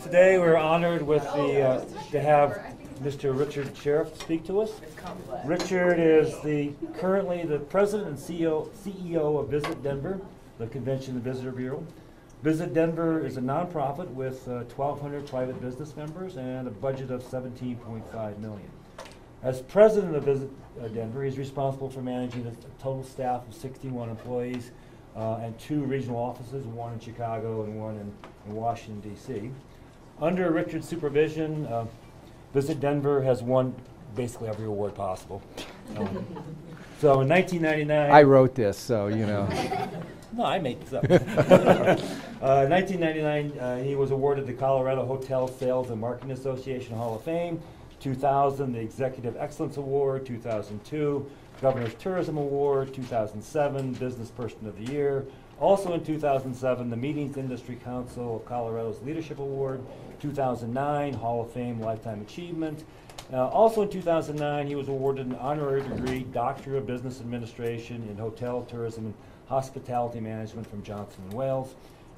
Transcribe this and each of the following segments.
Today we're honored with to have Mr. Richard Scharf speak to us. Richard is currently the president and CEO of Visit Denver, the Convention and Visitor Bureau. Visit Denver is a nonprofit with 1,200 private business members and a budget of $17.5 million. As president of Visit Denver, he's responsible for managing a total staff of 61 employees and 2 regional offices, one in Chicago and one in Washington, D.C. Under Richard's supervision, Visit Denver has won basically every award possible. So in 1999... I wrote this, so you know. No, I made this up. 1999, he was awarded the Colorado Hotel Sales and Marketing Association Hall of Fame. 2000, the Executive Excellence Award. 2002, Governor's Tourism Award. 2007, Business Person of the Year. Also in 2007, the Meetings Industry Council of Colorado's Leadership Award. 2009, Hall of Fame Lifetime Achievement. Also in 2009, he was awarded an honorary degree, Doctor of Business Administration in Hotel, Tourism, and Hospitality Management from Johnson & Wales.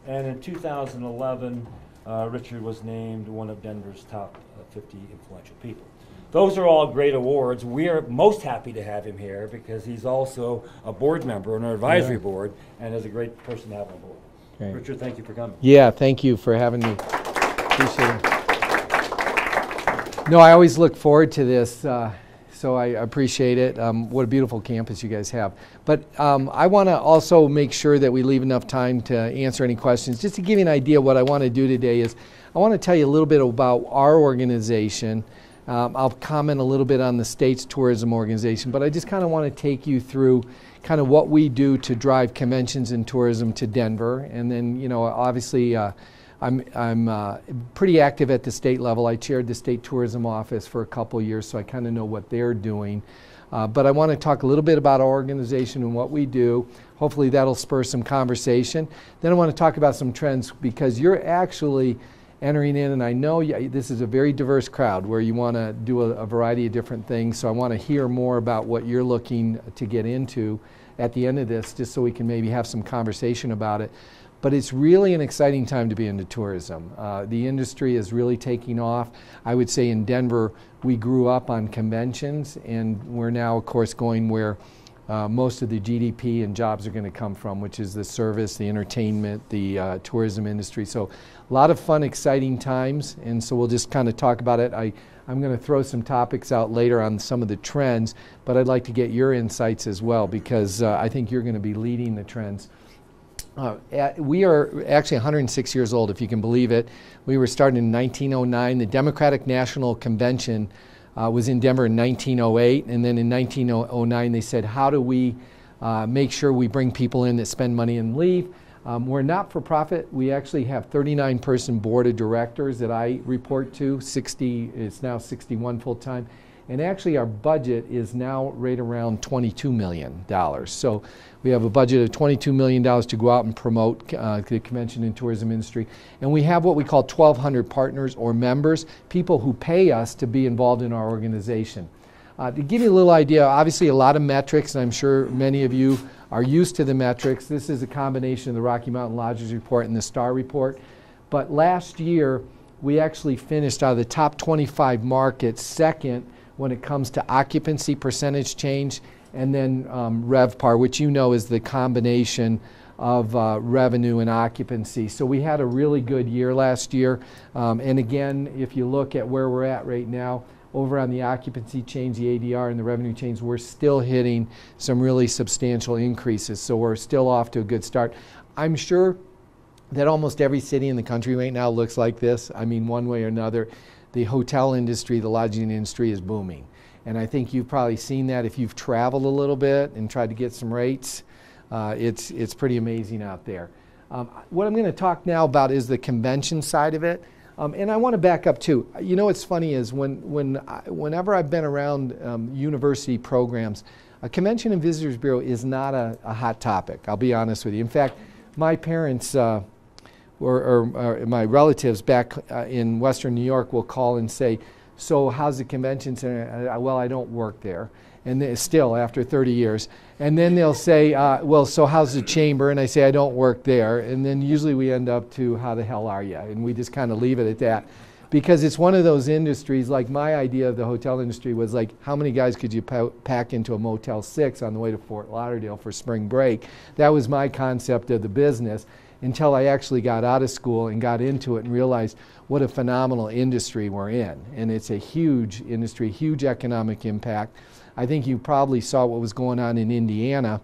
And in 2011, Richard was named one of Denver's top 50 influential people. Those are all great awards. We are most happy to have him here because he's also a board member on our advisory board and is a great person to have on board. Okay. Richard, thank you for coming. Yeah, thank you for having me. Appreciate it. No, I always look forward to this, so I appreciate it. What a beautiful campus you guys have. But I want to also make sure that we leave enough time to answer any questions. Just to give you an idea, what I want to do today is I want to tell you a little bit about our organization. I'll comment a little bit on the state's tourism organization, but I just kind of want to take you through kind of what we do to drive conventions and tourism to Denver. And then, you know, obviously I'm pretty active at the state level. I chaired the state tourism office for a couple years, so I kind of know what they're doing. But I want to talk a little bit about our organization and what we do. Hopefully that'll spur some conversation. Then I want to talk about some trends because you're actually entering in, and I know this is a very diverse crowd where you want to do a variety of different things, so I want to hear more about what you're looking to get into at the end of this, just so we can maybe have some conversation about it. But it's really an exciting time to be into tourism. The industry is really taking off. I would say in Denver, we grew up on conventions, and we're now, of course, going where most of the GDP and jobs are going to come from, which is the service, the entertainment, the tourism industry. So a lot of fun, exciting times, and so we'll just kind of talk about it. I'm going to throw some topics out later on some of the trends, but I'd like to get your insights as well because I think you're going to be leading the trends. We are actually 106 years old, if you can believe it. We were started in 1909. The Democratic National Convention was in Denver in 1908, and then in 1909 they said, how do we make sure we bring people in that spend money and leave? We're not for profit. We actually have 39-person board of directors that I report to. It's now 61 full-time. And actually our budget is now right around $22 million. So we have a budget of $22 million to go out and promote the convention and tourism industry. And we have what we call 1,200 partners or members, people who pay us to be involved in our organization. To give you a little idea, obviously a lot of metrics, and I'm sure many of you are used to the metrics. This is a combination of the Rocky Mountain Lodges Report and the STAR Report. But last year, we actually finished out of the top 25 markets second when it comes to occupancy percentage change, and then RevPAR, which you know is the combination of revenue and occupancy. So we had a really good year last year. And again, if you look at where we're at right now, over on the occupancy change, the ADR, and the revenue change, we're still hitting some really substantial increases. So we're still off to a good start. I'm sure that almost every city in the country right now looks like this. I mean, one way or another. The hotel industry, the lodging industry is booming. And I think you've probably seen that if you've traveled a little bit and tried to get some rates. It's pretty amazing out there. What I'm going to talk now about is the convention side of it. And I want to back up too. You know what's funny is whenever I've been around university programs, a Convention and Visitors Bureau is not a hot topic, I'll be honest with you. In fact, my parents or my relatives back in Western New York will call and say, so how's the convention center? Well, I don't work there. And still, after 30 years. And then they'll say, well, so how's the chamber? And I say, I don't work there. And then usually we end up to, how the hell are you? And we just kind of leave it at that. Because it's one of those industries, like my idea of the hotel industry was like, how many guys could you pack into a Motel 6 on the way to Fort Lauderdale for spring break? That was my concept of the business, until I actually got out of school and got into it and realized what a phenomenal industry we're in. And it's a huge industry, huge economic impact. I think you probably saw what was going on in Indiana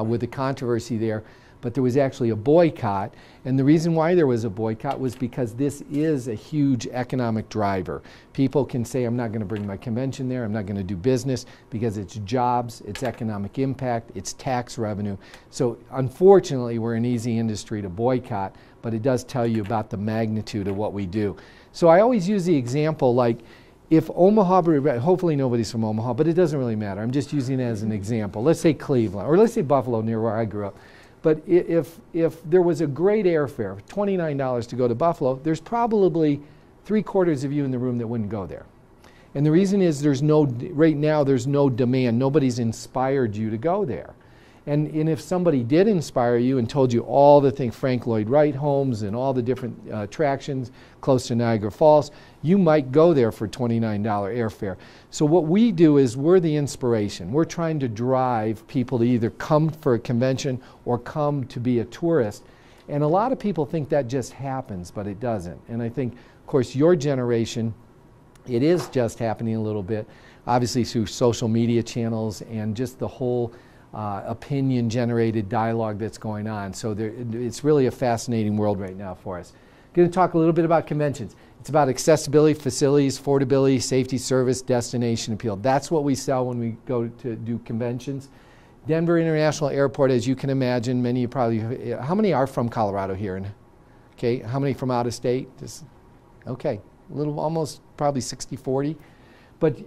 with the controversy there, but there was actually a boycott. And the reason why there was a boycott was because this is a huge economic driver. People can say, I'm not going to bring my convention there, I'm not going to do business, because it's jobs, it's economic impact, it's tax revenue. So unfortunately, we're an easy industry to boycott, but it does tell you about the magnitude of what we do. So I always use the example, like, if Omaha, hopefully nobody's from Omaha, but it doesn't really matter. I'm just using it as an example. Let's say Cleveland, or let's say Buffalo, near where I grew up. But if there was a great airfare, $29 to go to Buffalo, there's probably 3/4 of you in the room that wouldn't go there. And the reason is right now there's no demand. Nobody's inspired you to go there. And if somebody did inspire you and told you all the things, Frank Lloyd Wright homes and all the different attractions close to Niagara Falls, you might go there for $29 airfare. So what we do is we're the inspiration. We're trying to drive people to either come for a convention or come to be a tourist. And a lot of people think that just happens, but it doesn't. And I think, of course, your generation, it is just happening a little bit, obviously through social media channels and just the whole opinion-generated dialogue that's going on. So it's really a fascinating world right now for us. Going to talk a little bit about conventions. It's about accessibility, facilities, affordability, safety, service, destination appeal. That's what we sell when we go to do conventions. Denver International Airport, as you can imagine, many of you probably, how many are from Colorado here? Okay, how many from out of state? Okay, a little, almost probably 60-40. But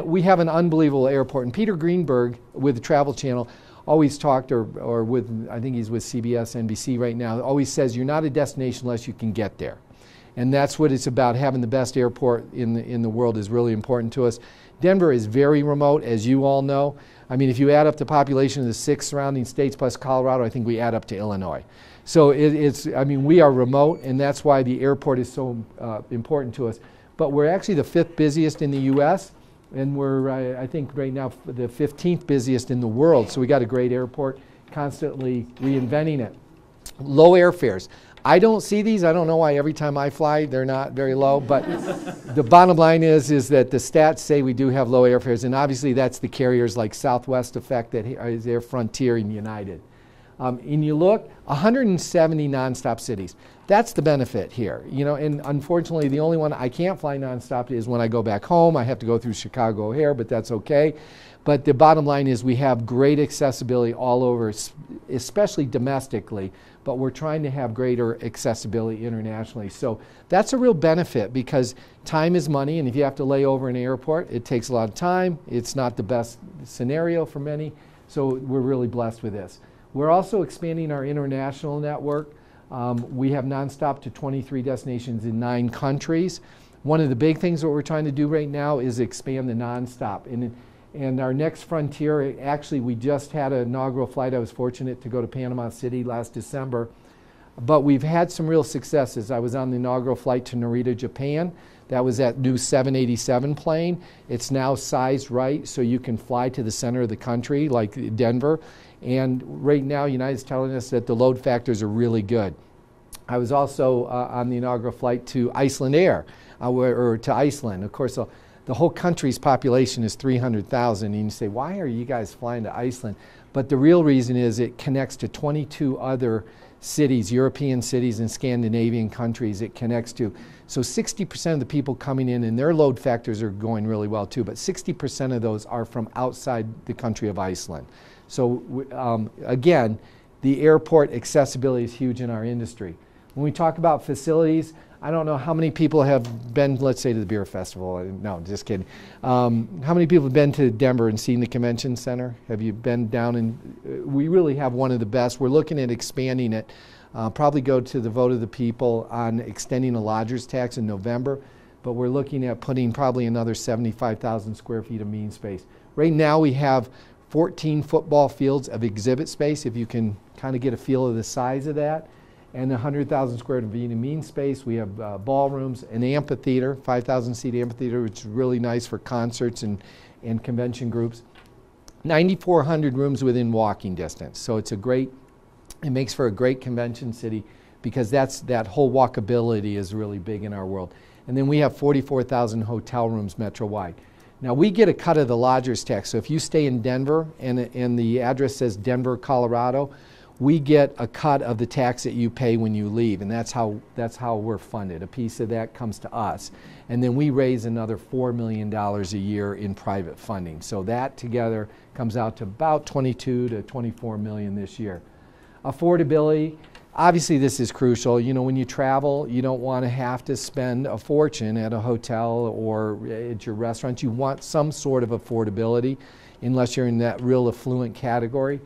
we have an unbelievable airport. And Peter Greenberg with the Travel Channel always talked, or with, I think he's with CBS, NBC right now, always says you're not a destination unless you can get there. And that's what it's about. Having the best airport in the world is really important to us. Denver is very remote, as you all know. I mean, if you add up the population of the 6 surrounding states plus Colorado, I think we add up to Illinois. So I mean, we are remote, and that's why the airport is so important to us. But we're actually the 5th busiest in the U.S., and we're, I think right now, the 15th busiest in the world. So we got a great airport, constantly reinventing it. Low airfares. I don't see these. I don't know why every time I fly they're not very low, but the bottom line is that the stats say we do have low airfares, and obviously that's the carriers like Southwest effect, that is Air Frontier and United. And you look, 170 nonstop cities. That's the benefit here, you know. And unfortunately, the only one I can't fly nonstop is when I go back home. I have to go through Chicago O'Hare, but that's okay. But the bottom line is we have great accessibility all over, especially domestically. But we're trying to have greater accessibility internationally. So that's a real benefit, because time is money, and if you have to lay over in an airport, it takes a lot of time. It's not the best scenario for many. So we're really blessed with this. We're also expanding our international network. We have nonstop to 23 destinations in 9 countries. One of the big things that we're trying to do right now is expand the nonstop. And our next frontier, actually we just had an inaugural flight. I was fortunate to go to Panama City last December. But we've had some real successes. I was on the inaugural flight to Narita, Japan. That was that new 787 plane. It's now sized right so you can fly to the center of the country like Denver. And right now, United's telling us that the load factors are really good. I was also on the inaugural flight to Iceland Air, or to Iceland. Of course, the whole country's population is 300,000. And you say, why are you guys flying to Iceland? But the real reason is it connects to 22 other cities, European cities and Scandinavian countries it connects to. So 60% of the people coming in, and their load factors are going really well too, but 60% of those are from outside the country of Iceland. So again, the airport accessibility is huge in our industry. When we talk about facilities, I don't know how many people have been, let's say, to the beer festival. No, just kidding. How many people have been to Denver and seen the convention center? Have you been down in? We really have one of the best. We're looking at expanding it. Probably go to the vote of the people on extending a lodger's tax in November. but we're looking at putting probably another 75,000 square feet of meeting space. Right now we have 14 football fields of exhibit space, if you can kind of get a feel of the size of that, and 100,000 square feet of meeting space. We have ballrooms, an amphitheater, 5,000 seat amphitheater, which is really nice for concerts and convention groups. 9,400 rooms within walking distance. So it's a great, it makes for a great convention city because that whole walkability is really big in our world. And then we have 44,000 hotel rooms metro-wide. Now we get a cut of the lodger's tax. So if you stay in Denver and the address says Denver, Colorado, we get a cut of the tax that you pay when you leave, and that's how we're funded. A piece of that comes to us. And then we raise another $4 million a year in private funding. So that together comes out to about 22 to 24 million this year. Affordability, obviously this is crucial. You know, when you travel, you don't want to have to spend a fortune at a hotel or at your restaurant. You want some sort of affordability unless you're in that real affluent category.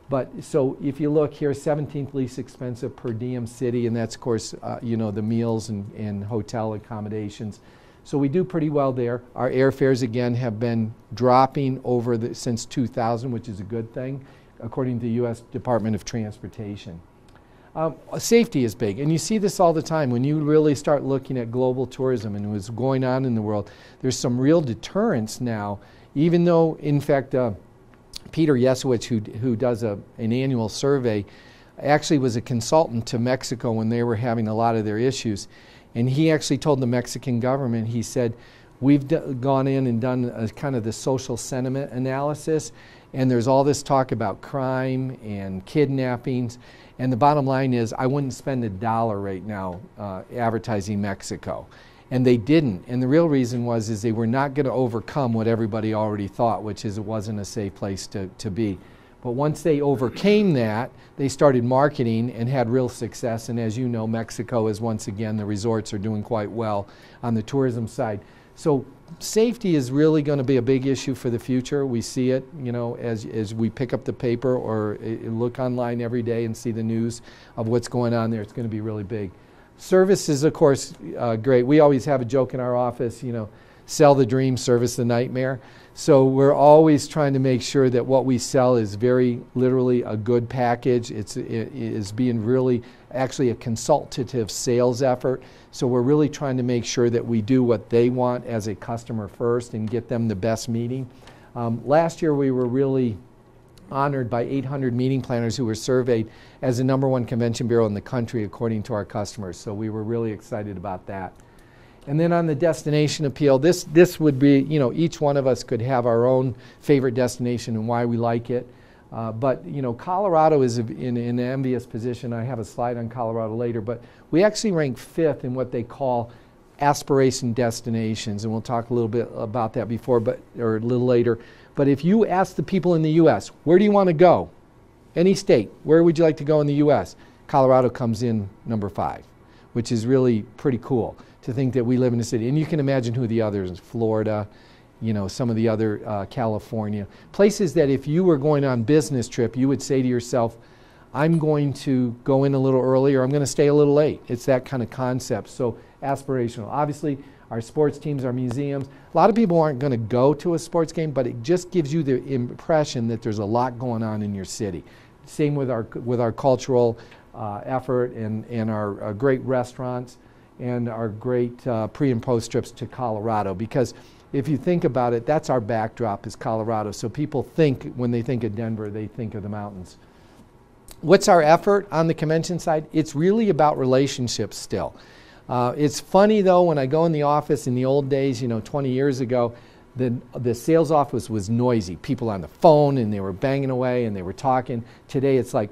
But so if you look here, 17th least expensive per diem city, and that's of course, you know, the meals and hotel accommodations. So we do pretty well there. Our airfares again have been dropping since 2000, which is a good thing, according to the U.S. Department of Transportation. Safety is big, and you see this all the time. When you really start looking at global tourism and what's going on in the world, there's some real deterrence now, even though, in fact, Peter Yesowicz, who does an annual survey, actually was a consultant to Mexico when they were having a lot of their issues. And he actually told the Mexican government, he said, we've gone in and done a kind of the social sentiment analysis, and there's all this talk about crime and kidnappings. And the bottom line is, I wouldn't spend $1 right now advertising Mexico. And they didn't. And the real reason is they were not going to overcome what everybody already thought, which is it wasn't a safe place to be. But once they overcame that, they started marketing and had real success. And as you know, Mexico is once again, the resorts are doing quite well on the tourism side. So safety is really going to be a big issue for the future. We see it, you know, as we pick up the paper or look online every day and see the news of what's going on there. It's going to be really big. Service is, of course, great. We always have a joke in our office, you know, sell the dream, service the nightmare. So we're always trying to make sure that what we sell is very literally a good package. It is being really actually a consultative sales effort. So we're really trying to make sure that we do what they want as a customer first and get them the best meeting. Last year we were really honored by 800 meeting planners who were surveyed as the #1 convention bureau in the country according to our customers. So we were really excited about that. And then on the destination appeal, this would be, you know, each one of us could have our own favorite destination and why we like it. But, you know, Colorado is in an envious position. I have a slide on Colorado later, but we actually rank 5th in what they call aspiration destinations, and we'll talk a little bit about that or a little later. But if you ask the people in the U.S., where do you want to go? Any state, where would you like to go in the U.S.? Colorado comes in number 5, which is really pretty cool to think that we live in a city. And you can imagine who the others, Florida, you know, some of the other, California. Places that if you were going on business trip, you would say to yourself, I'm going to go in a little early or I'm going to stay a little late. It's that kind of concept. So aspirational. Obviously, our sports teams, our museums. A lot of people aren't going to go to a sports game, but it just gives you the impression that there's a lot going on in your city. Same with our cultural effort and our great restaurants and our great pre and post trips to Colorado. Because if you think about it, that's our backdrop is Colorado. So people think, when they think of Denver, they think of the mountains. What's our effort on the convention side? It's really about relationships still. It's funny though, when I go in the office in the old days, you know, 20 years ago, the sales office was noisy. People on the phone and they were banging away and they were talking. Today it's like,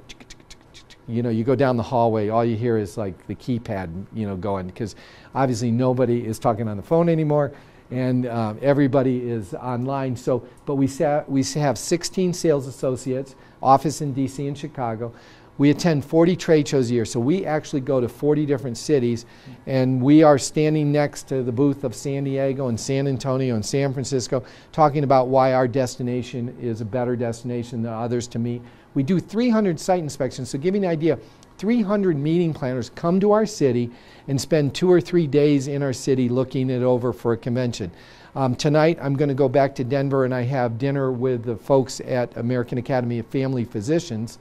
you know, you go down the hallway, all you hear is like the keypad, you know, going, because obviously nobody is talking on the phone anymore and everybody is online. So, but we have 16 sales associates, office in DC and Chicago. We attend 40 trade shows a year, so we actually go to 40 different cities, and we are standing next to the booth of San Diego and San Antonio and San Francisco, talking about why our destination is a better destination than others to meet. We do 300 site inspections, so give you an idea, 300 meeting planners come to our city and spend 2 or 3 days in our city looking it over for a convention. Tonight I'm going to go back to Denver and I have dinner with the folks at American Academy of Family Physicians,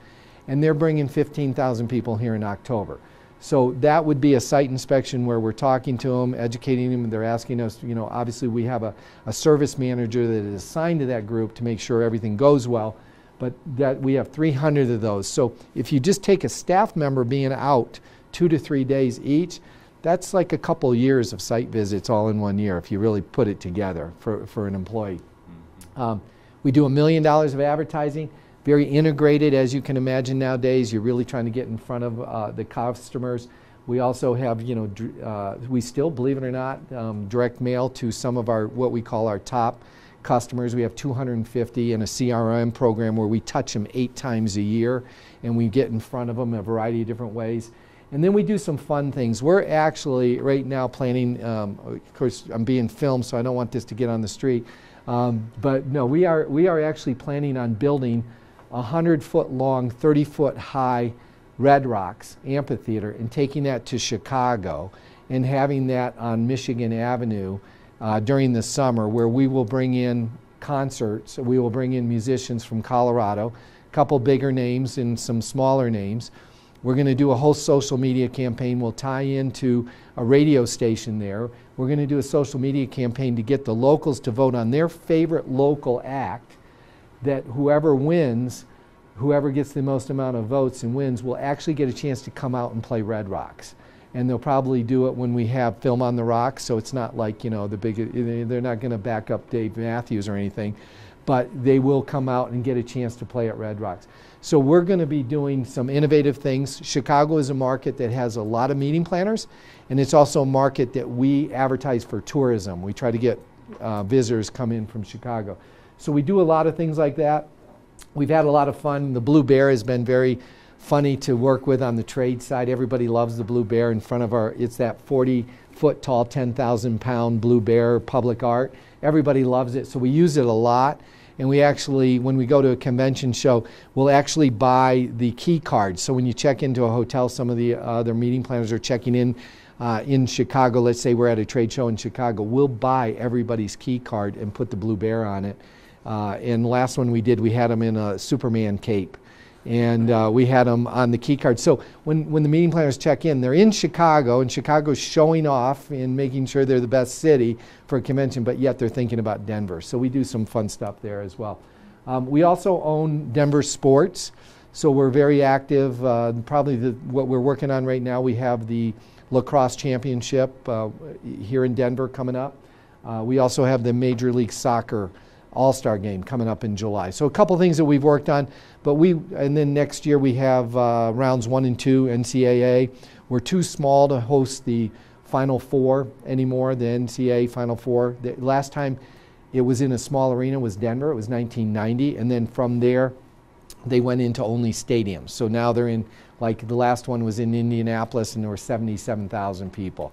and they're bringing 15,000 people here in October. So that would be a site inspection where we're talking to them, educating them, and they're asking us, you know, obviously we have a service manager that is assigned to that group to make sure everything goes well, but that we have 300 of those. So if you just take a staff member being out 2 to 3 days each, that's like a couple years of site visits all in 1 year if you really put it together for an employee. We do $1 million of advertising. Very integrated, as you can imagine nowadays. You're really trying to get in front of the customers. We also have, you know, we still, believe it or not, direct mail to some of our, what we call our top customers. We have 250 in a CRM program where we touch them 8 times a year, and we get in front of them in a variety of different ways. And then we do some fun things. We're actually right now planning, of course I'm being filmed so I don't want this to get on the street, but no, we are actually planning on building 100-foot long, 30-foot high Red Rocks amphitheater and taking that to Chicago and having that on Michigan Avenue during the summer, where we will bring in concerts. We will bring in musicians from Colorado, a couple bigger names and some smaller names. We're going to do a whole social media campaign. We'll tie into a radio station there. We're going to do a social media campaign to get the locals to vote on their favorite local act, that whoever wins, whoever gets the most amount of votes and wins, will actually get a chance to come out and play Red Rocks. And they'll probably do it when we have Film on the Rocks, so it's not like, you know, the big, they're not going to back up Dave Matthews or anything, but they will come out and get a chance to play at Red Rocks. So we're going to be doing some innovative things. Chicago is a market that has a lot of meeting planners, and it's also a market that we advertise for tourism. We try to get visitors come in from Chicago. So we do a lot of things like that. We've had a lot of fun. The Blue Bear has been very funny to work with on the trade side. Everybody loves the Blue Bear in front of our, it's that 40-foot tall, 10,000-pound Blue Bear public art. Everybody loves it, so we use it a lot. And we actually, when we go to a convention show, we'll actually buy the key cards. So when you check into a hotel, some of the other meeting planners are checking in Chicago. Let's say we're at a trade show in Chicago. We'll buy everybody's key card and put the Blue Bear on it. And the last one we did, we had them in a Superman cape. And we had them on the key card. So when the meeting planners check in, they're in Chicago, and Chicago's showing off and making sure they're the best city for a convention, but yet they're thinking about Denver. So we do some fun stuff there as well. We also own Denver Sports, so we're very active. Probably what we're working on right now, we have the lacrosse championship here in Denver coming up. We also have the Major League Soccer All-Star game coming up in July. So a couple things that we've worked on, but and then next year we have rounds 1 and 2 NCAA. We're too small to host the Final Four anymore, the NCAA Final Four. The last time it was in a small arena was Denver. It was 1990, and then from there they went into only stadiums. So now they're in, like the last one was in Indianapolis, and there were 77,000 people.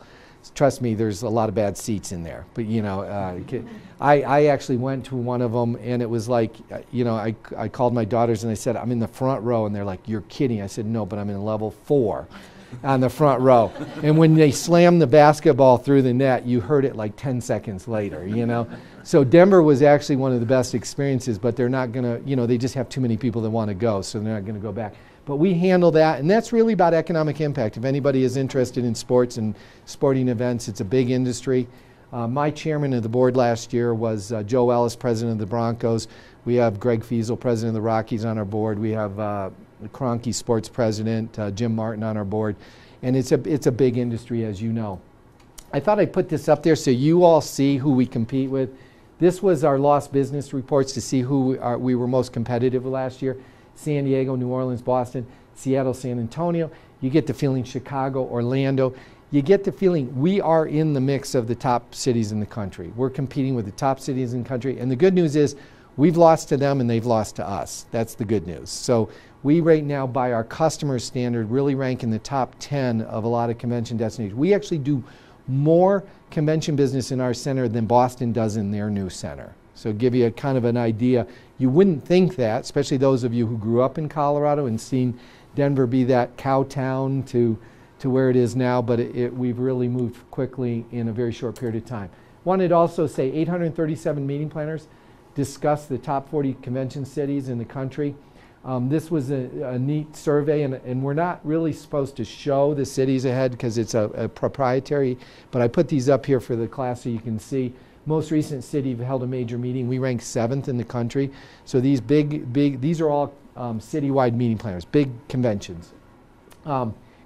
Trust me, there's a lot of bad seats in there. But you know, I actually went to one of them, and it was like, you know, I called my daughters and I said, I'm in the front row, and they're like, you're kidding. I said, no, but I'm in level 4 on the front row. And when they slammed the basketball through the net, you heard it like 10 seconds later, you know. So Denver was actually one of the best experiences, but they're not gonna, you know, they just have too many people that want to go, so they're not gonna go back. But we handle that, and that's really about economic impact. If anybody is interested in sports and sporting events, it's a big industry. My chairman of the board last year was Joe Ellis, president of the Broncos. We have Greg Fiesel, president of the Rockies, on our board. We have Kroenke sports president, Jim Martin, on our board. And it's a big industry, as you know. I thought I'd put this up there so you all see who we compete with. This was our lost business reports to see who we were most competitive with last year. San Diego, New Orleans, Boston, Seattle, San Antonio. You get the feeling Chicago, Orlando. You get the feeling we are in the mix of the top cities in the country. We're competing with the top cities in the country. And the good news is we've lost to them and they've lost to us. That's the good news. So we right now, by our customer standard, really rank in the top 10 of a lot of convention destinations. We actually do more convention business in our center than Boston does in their new center. So give you a kind of an idea. You wouldn't think that, especially those of you who grew up in Colorado and seen Denver be that cow town to where it is now, but we've really moved quickly in a very short period of time. Wanted to also say 837 meeting planners discussed the top 40 convention cities in the country. This was a neat survey, and we're not really supposed to show the cities ahead because it's a proprietary, but I put these up here for the class so you can see. Most recent city held a major meeting. We ranked 7th in the country. So these these are all citywide meeting planners, big conventions.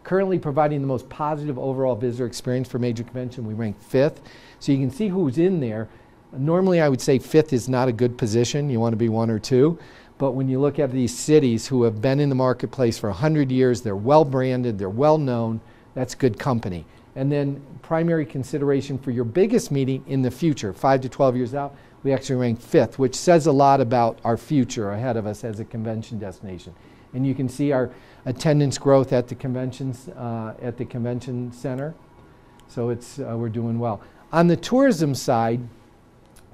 Currently providing the most positive overall visitor experience for major convention, we ranked 5th. So you can see who's in there. Normally I would say 5th is not a good position. You want to be 1 or 2. But when you look at these cities who have been in the marketplace for 100 years, they're well branded, they're well known, that's good company. And then primary consideration for your biggest meeting in the future, 5 to 12 years out, we actually ranked 5th, which says a lot about our future ahead of us as a convention destination. And you can see our attendance growth at the conventions, at the convention center. So we're doing well. On the tourism side,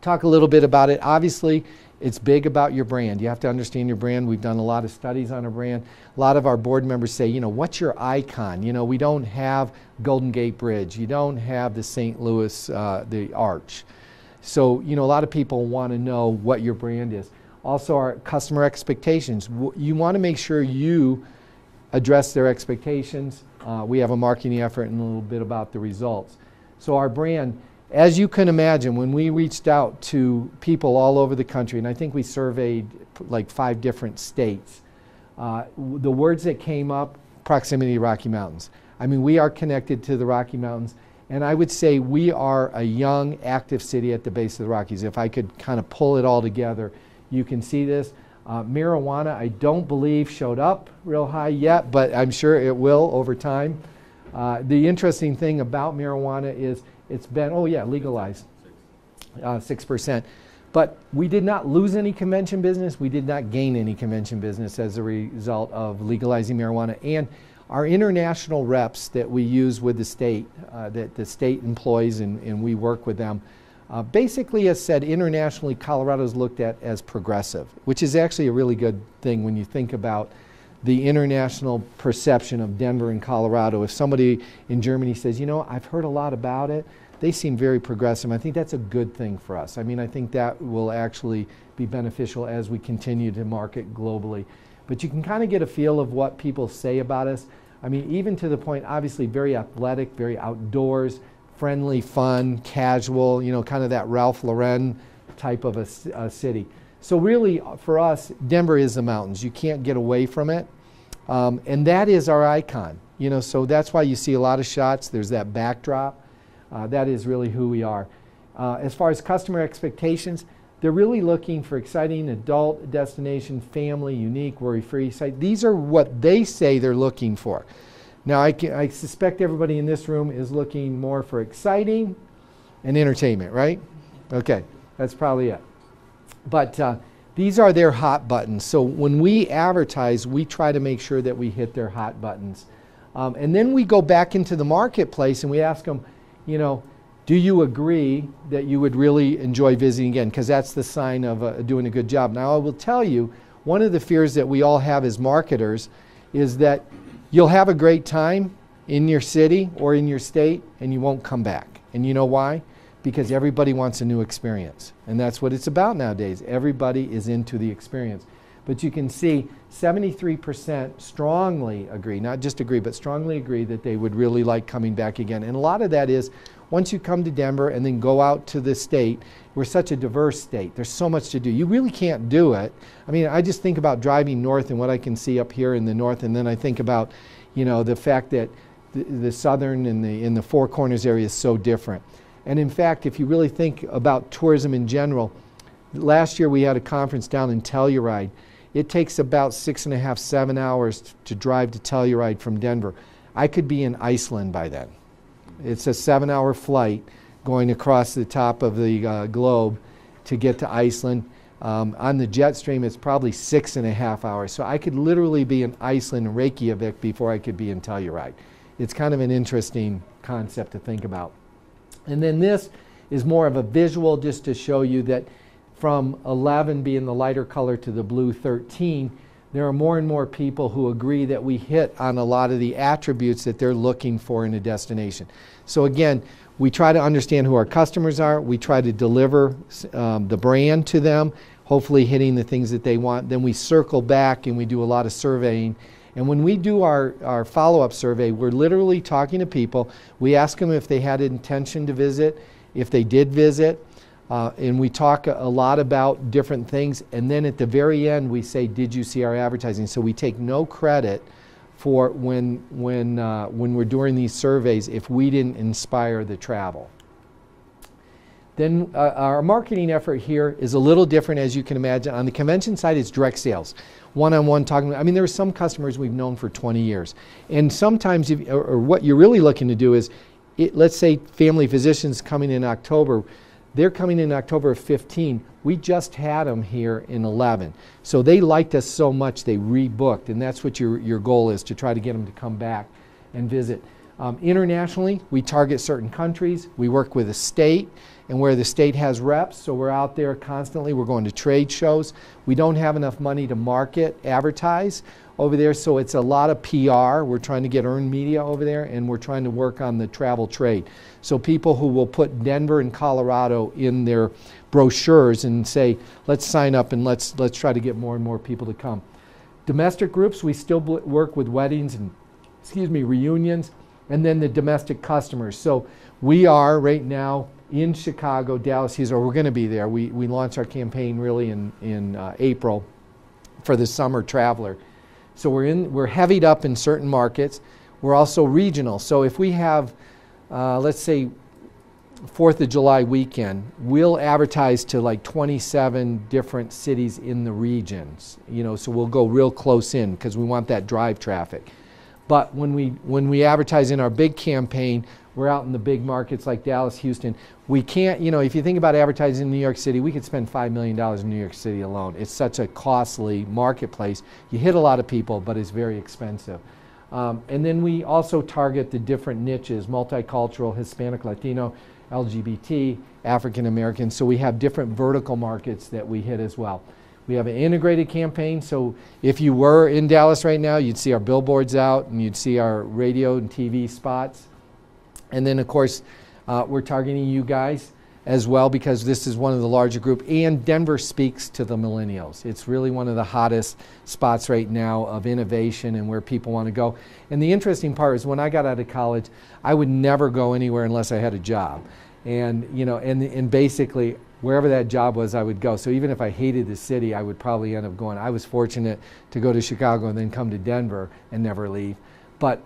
talk a little bit about it. Obviously, it's big about your brand. You have to understand your brand. We've done a lot of studies on our brand. A lot of our board members say, you know, what's your icon? You know, we don't have Golden Gate Bridge. You don't have the St. Louis, the Arch. So, you know, a lot of people want to know what your brand is. Also, our customer expectations. You want to make sure you address their expectations. We have a marketing effort and a little bit about the results. So our brand, as you can imagine, when we reached out to people all over the country, and I think we surveyed like 5 different states, the words that came up, proximity to Rocky Mountains. I mean, we are connected to the Rocky Mountains, and I would say we are a young, active city at the base of the Rockies. If I could kind of pull it all together, you can see this. Marijuana, I don't believe showed up real high yet, but I'm sure it will over time. The interesting thing about marijuana is it's been, oh yeah, legalized, 6%. But we did not lose any convention business. We did not gain any convention business as a result of legalizing marijuana. And our international reps that we use with the state, that the state employs and we work with them, basically has said internationally Colorado is looked at as progressive, which is actually a really good thing when you think about the international perception of Denver and Colorado. If somebody in Germany says, you know, I've heard a lot about it, they seem very progressive. I think that's a good thing for us. I mean, I think that will actually be beneficial as we continue to market globally. But you can kind of get a feel of what people say about us. I mean, even to the point, obviously very athletic, very outdoors, friendly, fun, casual, you know, kind of that Ralph Lauren type of a city. So really, for us, Denver is the mountains. You can't get away from it. And that is our icon. You know, so that's why you see a lot of shots. There's that backdrop. That is really who we are. As far as customer expectations, they're really looking for exciting adult destination, family, unique, worry-free site. These are what they say they're looking for. Now, I suspect everybody in this room is looking more for exciting and entertainment, right? Okay, that's probably it. But these are their hot buttons. So when we advertise, we try to make sure that we hit their hot buttons. And then we go back into the marketplace and we ask them, you know, do you agree that you would really enjoy visiting again? Because that's the sign of doing a good job. Now, I will tell you, one of the fears that we all have as marketers is that you'll have a great time in your city or in your state and you won't come back. And you know why? Because everybody wants a new experience. And that's what it's about nowadays. Everybody is into the experience. But you can see 73% strongly agree, not just agree, but strongly agree that they would really like coming back again. And a lot of that is once you come to Denver and then go out to the state, we're such a diverse state. There's so much to do. You really can't do it. I mean, I just think about driving north and what I can see up here in the north, and then I think about, you know, the fact that the southern and in the Four Corners area is so different. And in fact, if you really think about tourism in general, last year we had a conference down in Telluride. It takes about 6.5, 7 hours to drive to Telluride from Denver. I could be in Iceland by then. It's a 7-hour flight going across the top of the globe to get to Iceland. On the jet stream, it's probably 6.5 hours. So I could literally be in Iceland, Reykjavik, before I could be in Telluride. It's kind of an interesting concept to think about. And then this is more of a visual just to show you that from 11 being the lighter color to the blue 13, there are more and more people who agree that we hit on a lot of the attributes that they're looking for in a destination. So again, we try to understand who our customers are. We try to deliver the brand to them, hopefully hitting the things that they want. Then we circle back and we do a lot of surveying. And when we do our follow-up survey, we're literally talking to people. We ask them if they had intention to visit, if they did visit, and we talk a lot about different things. And then at the very end, we say, did you see our advertising? So we take no credit for when we're doing these surveys if we didn't inspire the travel. Then our marketing effort here is a little different, as you can imagine. On the convention side, it's direct sales. One-on-one talking. I mean, there are some customers we've known for 20 years. And sometimes, or what you're really looking to do is, let's say family physicians coming in October, they're coming in October of 15. We just had them here in 11. So they liked us so much they rebooked, and that's what your goal is, to try to get them to come back and visit. Internationally, we target certain countries. We work with a state, and where the state has reps, so we're out there constantly. We're going to trade shows. We don't have enough money to market, advertise over there, so it's a lot of PR. We're trying to get earned media over there, and we're trying to work on the travel trade. So people who will put Denver and Colorado in their brochures and say, let's sign up and let's try to get more and more people to come. Domestic groups, we still work with weddings and, reunions, and then the domestic customers. So we are right now in Chicago, Dallas, Houston, or we're going to be there. We launched our campaign really in April for the summer traveler. So we're heavied up in certain markets. We're also regional. So if we have, let's say, 4th of July weekend, we'll advertise to like 27 different cities in the regions. So we'll go real close in because we want that drive traffic. But when we advertise in our big campaign, we're out in the big markets like Dallas, Houston. We can't, if you think about advertising in New York City, we could spend $5 million in New York City alone. It's such a costly marketplace. You hit a lot of people, but it's very expensive. And then we also target the different niches: multicultural, Hispanic, Latino, LGBT, African American. So we have different vertical markets that we hit as well. We have an integrated campaign, so if you were in Dallas right now, you'd see our billboards out and you'd see our radio and TV spots. And then, of course, we're targeting you guys as well, because this is one of the larger groups. And Denver speaks to the millennials. It's really one of the hottest spots right now of innovation and where people want to go. And the interesting part is, when I got out of college, I would never go anywhere unless I had a job. And, and basically, wherever that job was, I would go. So even if I hated the city, I would probably end up going. I was fortunate to go to Chicago and then come to Denver and never leave. But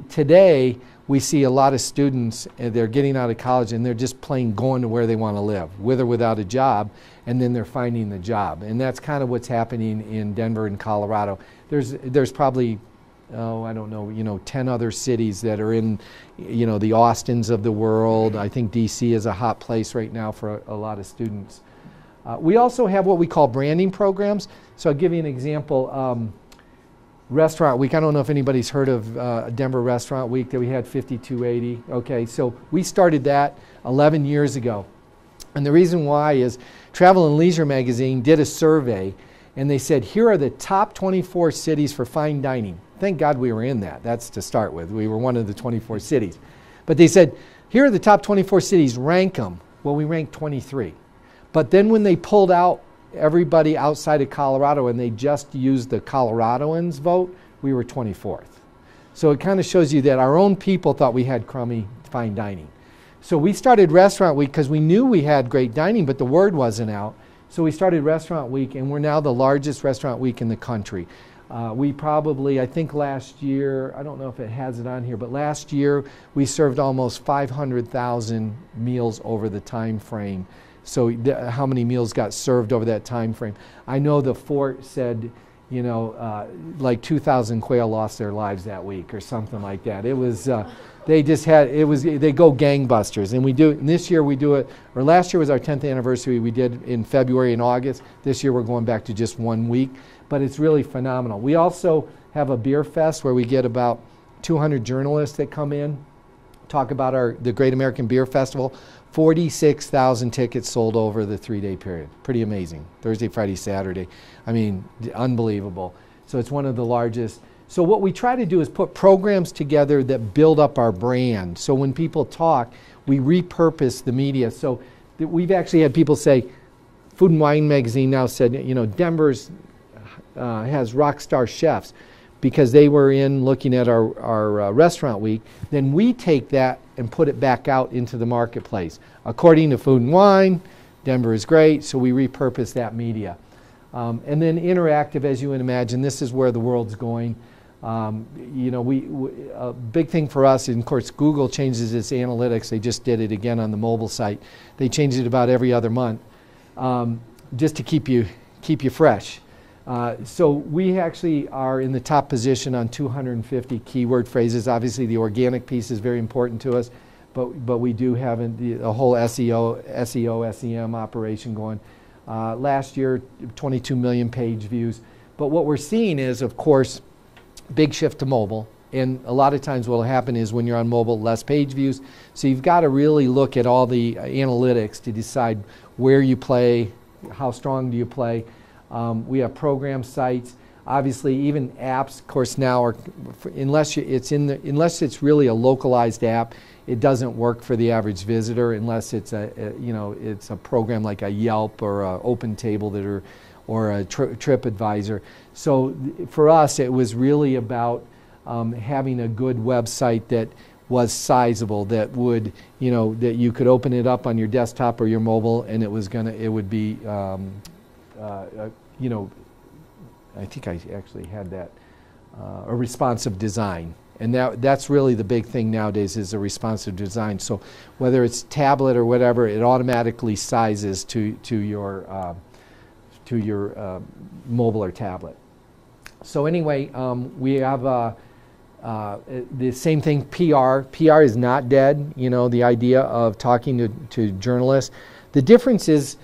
today, we see a lot of students, they're getting out of college and they're just plain going to where they want to live, with or without a job, and then they're finding the job. And that's kind of what's happening in Denver and Colorado. There's probably, I don't know, 10 other cities that are in, the Austins of the world. I think DC is a hot place right now for a lot of students. We also have what we call branding programs. So I'll give you an example. Restaurant Week. I don't know if anybody's heard of Denver Restaurant Week that we had 5280. Okay, so we started that 11 years ago. And the reason why is Travel and Leisure magazine did a survey, and they said, here are the top 24 cities for fine dining. Thank God we were in that. That's to start with. We were one of the 24 cities. But they said, here are the top 24 cities, rank them. Well, we ranked 23. But then when they pulled out everybody outside of Colorado and they just used the Coloradoans' vote, we were 24th. So it kind of shows you that our own people thought we had crummy fine dining. So we started Restaurant Week because we knew we had great dining, but the word wasn't out. So we started Restaurant Week, and we're now the largest restaurant week in the country. We probably, I think last year, I don't know if it has it on here, but last year we served almost 500,000 meals over the time frame. So how many meals got served over that time frame? I know the Fort said, like 2,000 quail lost their lives that week or something like that. It was, they go gangbusters. And this year we do it, or last year was our 10th anniversary. We did in February and August. This year we're going back to just 1 week, but it's really phenomenal. We also have a beer fest where we get about 200 journalists that come in, talk about the Great American Beer Festival. 46,000 tickets sold over the 3-day period. Pretty amazing. Thursday, Friday, Saturday. I mean, unbelievable. So it's one of the largest. So what we try to do is put programs together that build up our brand. So when people talk, we repurpose the media. So we've actually had people say, Food and Wine magazine now said, you know, Denver's has rock star chefs because they were in looking at our restaurant week. Then we take that and put it back out into the marketplace. According to Food and Wine, Denver is great, so we repurpose that media. And then interactive, as you would imagine, this is where the world's going. You know, a big thing for us, and of course Google changes its analytics. They just did it again on the mobile site. They change it about every other month, just to keep you fresh. So we actually are in the top position on 250 keyword phrases. Obviously the organic piece is very important to us, but we do have a whole SEO, SEM operation going. Last year, 22 million page views. But what we're seeing is, of course, big shift to mobile. And a lot of times what will happen is when you're on mobile, less page views. So you've got to really look at all the analytics to decide where you play, how strong do you play. We have program sites. Obviously, even apps, of course, now are, unless it's really a localized app, it doesn't work for the average visitor unless it's it's a program like a Yelp or a OpenTable or a TripAdvisor. So for us, it was really about having a good website that was sizable, that would, that you could open it up on your desktop or your mobile, and it would be, I think I actually had that, a responsive design. And that's really the big thing nowadays, is a responsive design. So whether it's tablet or whatever, it automatically sizes to your mobile or tablet. So anyway, we have the same thing, PR. PR is not dead, the idea of talking to journalists. The difference is,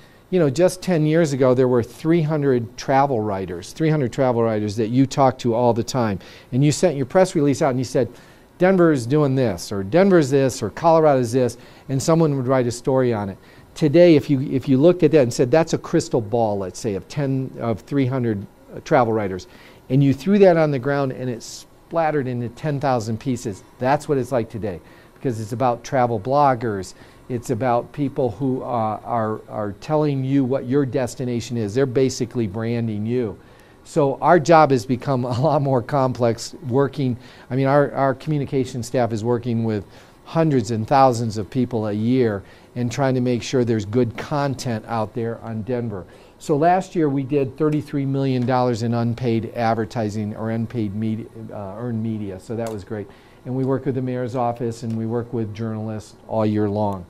just 10 years ago, there were 300 travel writers that you talked to all the time. And you sent your press release out and you said, Denver's doing this, or Denver's this, or Colorado's this, and someone would write a story on it. Today, if you looked at that and said, that's a crystal ball, let's say, of 300 travel writers, and you threw that on the ground and it splattered into 10,000 pieces, that's what it's like today. Because it's about travel bloggers. It's about people who are telling you what your destination is. They're basically branding you. So our job has become a lot more complex, our communication staff is working with hundreds and thousands of people a year and trying to make sure there's good content out there on Denver. So last year we did $33 million in unpaid advertising or unpaid media, earned media, so that was great. And we work with the mayor's office and we work with journalists all year long.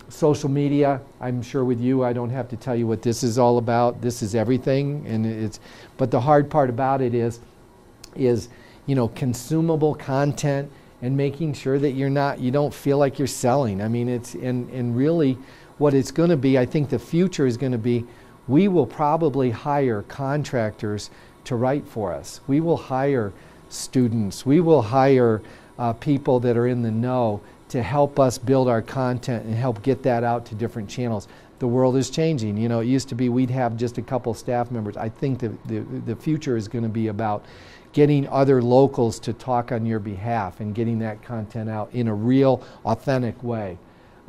Social media, I'm sure with you, I don't have to tell you what this is all about. This is everything, but the hard part about it is consumable content and making sure that you don't feel like you're selling. And really what it's going to be, I think the future is going to be, we will probably hire contractors to write for us. We will hire students. We will hire people that are in the know to help us build our content and help get that out to different channels. The world is changing. It used to be we'd have just a couple staff members. I think the future is going to be about getting other locals to talk on your behalf and getting that content out in a real, authentic way.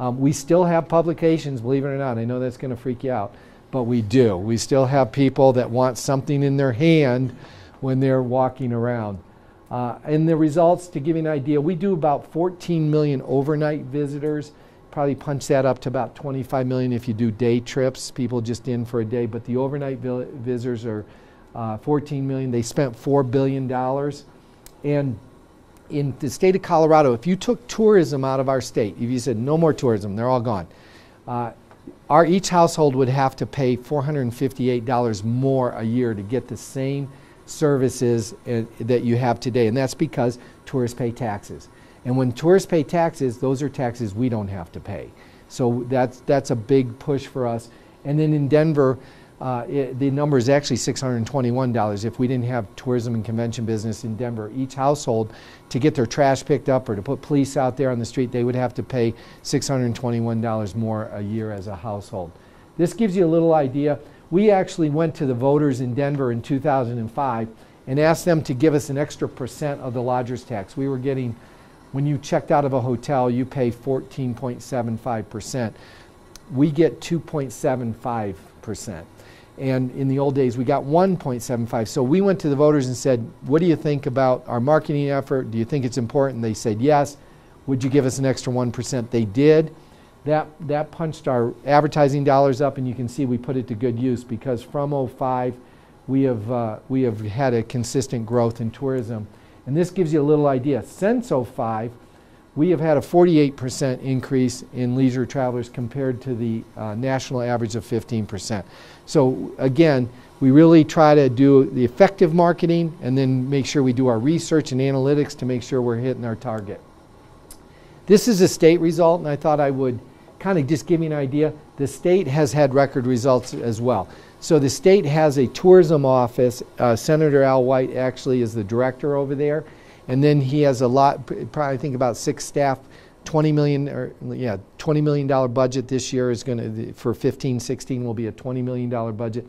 We still have publications, believe it or not. I know that's going to freak you out, but we do. We still have people that want something in their hand when they're walking around. And the results, to give you an idea, we do about 14 million overnight visitors. Probably punch that up to about 25 million if you do day trips, people just in for a day. But the overnight visitors are 14 million. They spent $4 billion. And in the state of Colorado, if you took tourism out of our state, if you said no more tourism, they're all gone, each household would have to pay $458 more a year to get the same services that you have today, and that's because tourists pay taxes. And when tourists pay taxes, those are taxes we don't have to pay. So that's a big push for us. And then in Denver, the number is actually $621. If we didn't have tourism and convention business in Denver, each household, to get their trash picked up or to put police out there on the street, they would have to pay $621 more a year as a household. This gives you a little idea. we actually went to the voters in Denver in 2005 and asked them to give us an extra % of the lodger's tax. We were getting, when you checked out of a hotel, you pay 14.75%. We get 2.75%. And in the old days, we got 1.75. So we went to the voters and said, what do you think about our marketing effort? Do you think it's important? They said yes. Would you give us an extra 1%? They did. That punched our advertising dollars up, and you can see we put it to good use, because from '05 we have had a consistent growth in tourism. And this gives you a little idea. Since '05, we have had a 48% increase in leisure travelers compared to the national average of 15%. So again, we really try to do the effective marketing and then make sure we do our research and analytics to make sure we're hitting our target. This is a state result, and I thought I would kind of just give you an idea. The state has had record results as well. So the state has a tourism office. Senator Al White actually is the director over there. And then he has a lot, probably I think about 6 staff, $20 million budget this year is going to, for 15-16 will be a $20 million budget.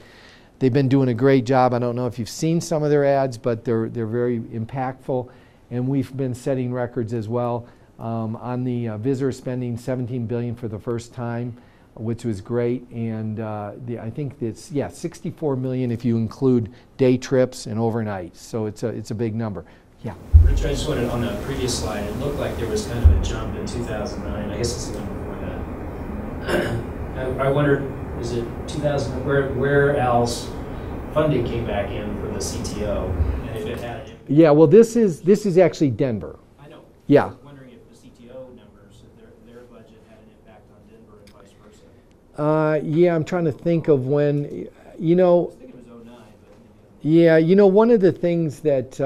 They've been doing a great job. I don't know if you've seen some of their ads, but they're very impactful. And we've been setting records as well. On the visitor spending, $17 billion for the first time, which was great. And I think it's, yeah, $64 million if you include day trips and overnights. So it's a big number. Yeah. Rich, I just wanted, on the previous slide, it looked like there was kind of a jump in 2009. I guess it's the one before that. I wondered, is it 2000, where Al's funding came back in for the CTO, and if it had an impact? Yeah, well, this is actually Denver. I know. Yeah. I was wondering if the CTO numbers, if their budget had an impact on Denver and vice versa. Yeah, I'm trying to think of when, you know. I was thinking it was 09, but yeah, you know, one of the things that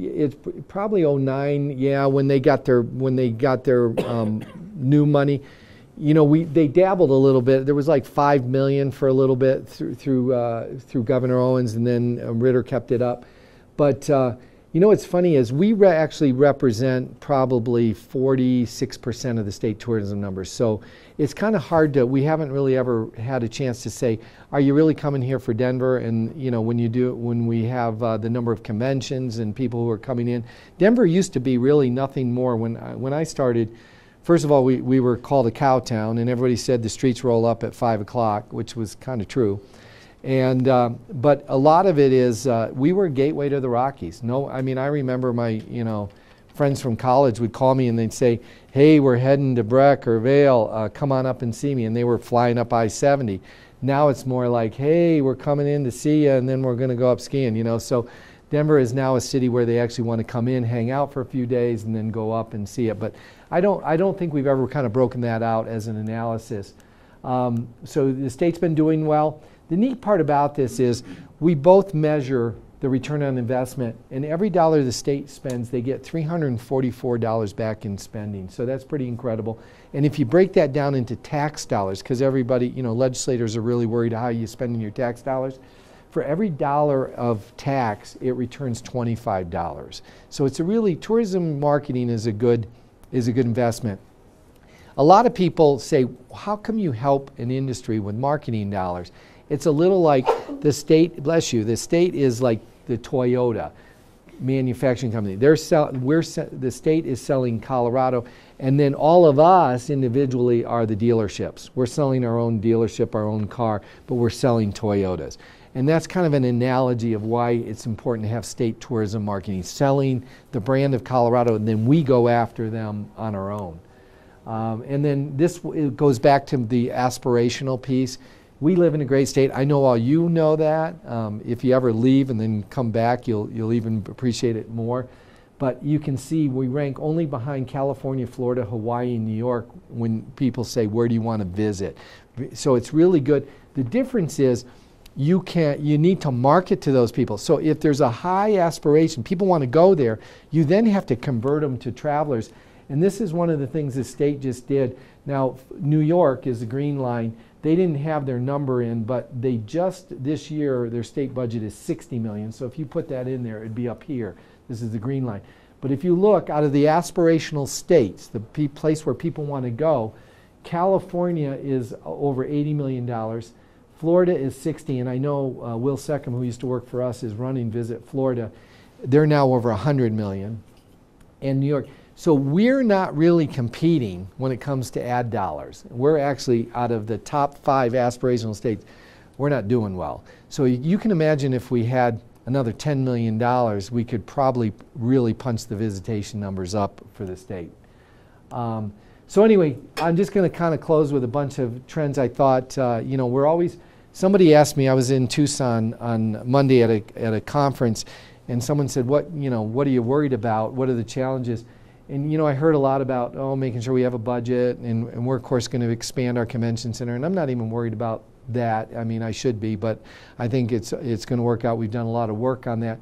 it's probably 09. Yeah, when they got their new money, you know, they dabbled a little bit. There was like $5 million for a little bit through Governor Owens, and then Ritter kept it up. But you know what's funny is we actually represent probably 46% of the state tourism numbers. So it's kind of hard to, we haven't really ever had a chance to say, are you really coming here for Denver? And you know, when we have the number of conventions and people who are coming in, Denver used to be really nothing more. When I started, first of all, we were called a cow town, and everybody said the streets roll up at 5 o'clock, which was kind of true. And but a lot of it is we were a gateway to the Rockies. No, I mean, I remember my friends from college would call me and they'd say, "Hey, we're heading to Breck or Vail. Come on up and see me." And they were flying up I-70. Now it's more like, "Hey, we're coming in to see you, and then we're going to go up skiing." You know, so Denver is now a city where they actually want to come in, hang out for a few days, and then go up and see it. But I don't think we've ever kind of broken that out as an analysis. So the state's been doing well. The neat part about this is we both measure the return on investment, and every dollar the state spends, they get $344 back in spending. So that's pretty incredible. And if you break that down into tax dollars, because everybody, legislators are really worried how you're spending your tax dollars, for every dollar of tax, it returns $25. So it's a really, tourism marketing is a good investment. A lot of people say, how come you help an industry with marketing dollars? It's a little like the state, bless you, the state is like the Toyota manufacturing company. The state is selling Colorado, and then all of us individually are the dealerships. We're selling our own dealership, our own car, but we're selling Toyotas. And that's kind of an analogy of why it's important to have state tourism marketing, selling the brand of Colorado, and then we go after them on our own. And then it goes back to the aspirational piece. We live in a great state. I know all you know that. If you ever leave and then come back, you'll even appreciate it more. But you can see we rank only behind California, Florida, Hawaii, and New York when people say, where do you want to visit? So it's really good. The difference is you need to market to those people. So if there's a high aspiration, people want to go there, you then have to convert them to travelers. And this is one of the things the state just did. Now, New York is the green line. They didn't have their number in, but they just, this year, their state budget is $60 million. So if you put that in there, it'd be up here. This is the green line. But if you look out of the aspirational states, the place where people want to go, California is over $80 million. Florida is 60, and I know Will Seckham, who used to work for us, is running Visit Florida. They're now over 100 million. And New York. So we're not really competing when it comes to ad dollars. We're actually, out of the top 5 aspirational states, we're not doing well. So you can imagine if we had another $10 million, we could probably really punch the visitation numbers up for the state. So anyway, I'm just going to kind of close with a bunch of trends. I thought, you know, we're always, somebody asked me, I was in Tucson on Monday at a conference, and someone said, what are you worried about? What are the challenges? And you know, I heard a lot about, making sure we have a budget, and we're of course going to expand our convention center, and I'm not even worried about that. I mean, I should be, but I think it's going to work out. We've done a lot of work on that.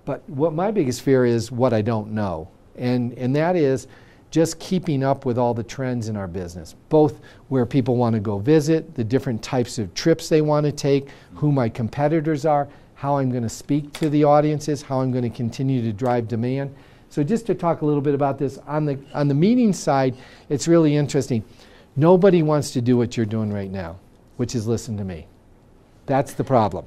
But what my biggest fear is what I don't know, and that is just keeping up with all the trends in our business, both where people want to go visit, the different types of trips they want to take, who my competitors are, how I'm going to speak to the audiences, how I'm going to continue to drive demand. So just to talk a little bit about this, on the meeting side, it's really interesting. Nobody wants to do what you're doing right now, which is listen to me. That's the problem.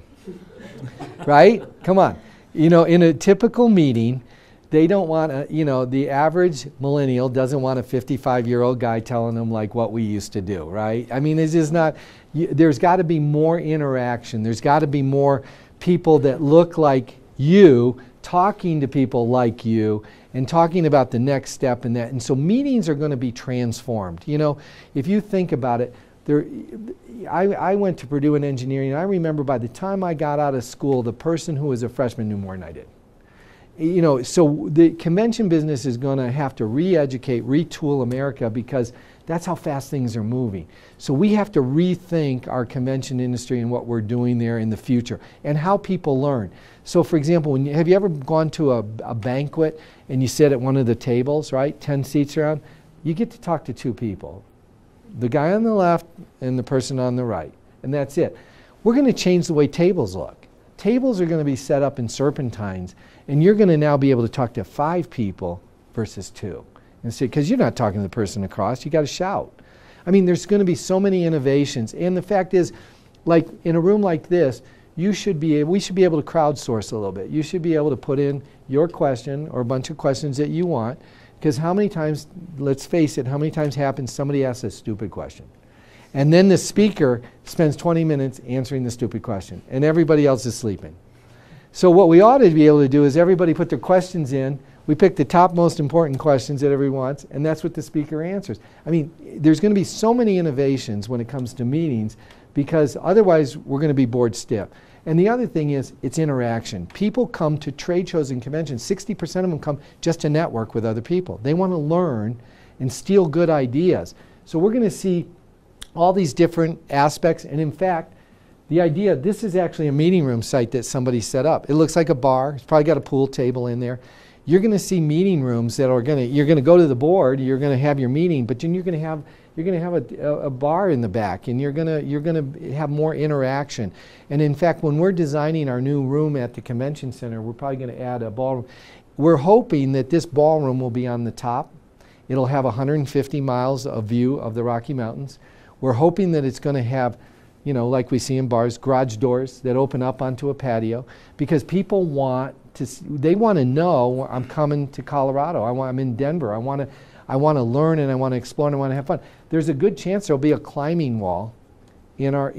Right? Come on. You know, in a typical meeting, they don't want to, you know, the average millennial doesn't want a 55-year-old guy telling them like what we used to do, right? I mean, it's just not, there's got to be more interaction. There's got to be more people that look like you talking to people like you and talking about the next step in that. And so meetings are going to be transformed. You know, if you think about it, I went to Purdue in engineering, and I remember by the time I got out of school, the person who was a freshman knew more than I did. You know, so the convention business is going to have to re-educate, retool America, because that's how fast things are moving. So we have to rethink our convention industry and what we're doing there in the future, and how people learn. So for example, have you ever gone to a banquet and you sit at one of the tables, right, 10 seats around? You get to talk to 2 people, the guy on the left and the person on the right, and that's it. We're going to change the way tables look. Tables are going to be set up in serpentines, and you're going to now be able to talk to 5 people versus 2. And see, because you're not talking to the person across, you got to shout. I mean, there's going to be so many innovations, and the fact is, like in a room like this, we should be able to crowdsource a little bit. You should be able to put in your question or a bunch of questions that you want, because how many times, let's face it, how many times happens somebody asks a stupid question, and then the speaker spends 20 minutes answering the stupid question, and everybody else is sleeping. So what we ought to be able to do is everybody put their questions in. We pick the top most important questions that everyone wants, and that's what the speaker answers. I mean, there's going to be so many innovations when it comes to meetings, because otherwise we're going to be bored stiff. And the other thing is, it's interaction. People come to trade shows and conventions. 60% of them come just to network with other people. They want to learn and steal good ideas. So we're going to see all these different aspects, and in fact, the idea, this is actually a meeting room site that somebody set up. It looks like a bar. It's probably got a pool table in there. You're going to see meeting rooms that are you're going to go to the board, you're going to have your meeting, but then you're going to have a bar in the back, and you're going to have more interaction. And in fact, when we're designing our new room at the convention center, we're probably going to add a ballroom. We're hoping that this ballroom will be on the top. It'll have 150 miles of view of the Rocky Mountains. We're hoping that it's going to have, you know, like we see in bars, garage doors that open up onto a patio, because people want to, they want to know, I'm coming to Colorado, I'm in Denver, I want to learn, and I want to explore, and I want to have fun. There's a good chance there'll be a climbing wall in our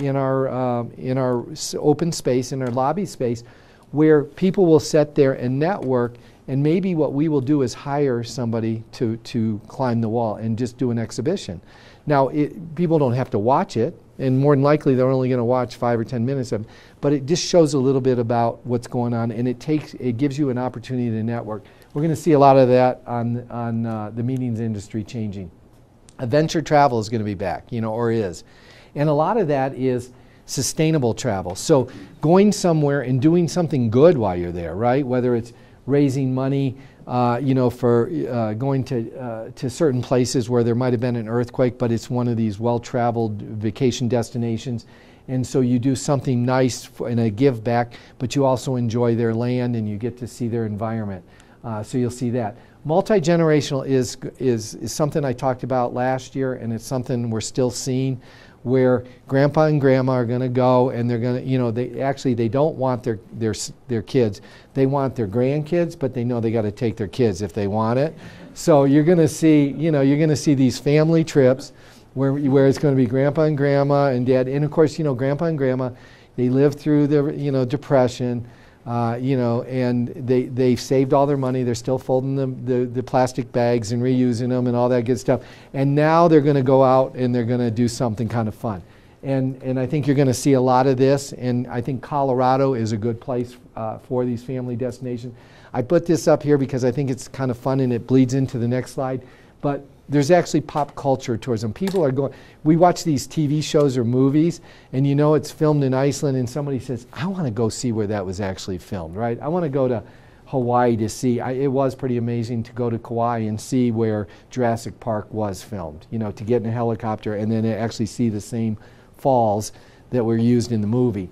open space, in our lobby space, where people will sit there and network, and maybe what we will do is hire somebody to climb the wall and just do an exhibition. Now, people don't have to watch it, and more than likely they're only going to watch 5 or 10 minutes of it, but it just shows a little bit about what's going on, and it gives you an opportunity to network. We're going to see a lot of that on the meetings industry changing. Adventure travel is going to be back, you know, or is. And a lot of that is sustainable travel. So going somewhere and doing something good while you're there, right? Whether it's raising money, you know, for going to certain places where there might have been an earthquake, but it's one of these well-traveled vacation destinations. And so you do something nice and a give back, but you also enjoy their land and you get to see their environment. So you'll see that. Multi-generational is something I talked about last year, and it's something we're still seeing. where grandpa and grandma are going to go, and they're going to, you know, they don't want their kids. They want their grandkids, but they know they got to take their kids if they want it. So you're going to see, you know, you're going to see these family trips where it's going to be grandpa and grandma and dad. And of course, you know, grandpa and grandma, they lived through the, you know, Depression, you know, and they've saved all their money. They're still folding the plastic bags and reusing them and all that good stuff. And now they're going to go out and they're going to do something kind of fun. And I think you're going to see a lot of this. And I think Colorado is a good place for these family destinations. I put this up here because I think it's kind of fun and it bleeds into the next slide. But there's actually pop culture tourism. People are going, we watch these TV shows or movies, and you know it's filmed in Iceland, and somebody says, I want to go see where that was actually filmed, right? I want to go to Hawaii to see. It was pretty amazing to go to Kauai and see where Jurassic Park was filmed, you know, to get in a helicopter and then actually see the same falls that were used in the movie.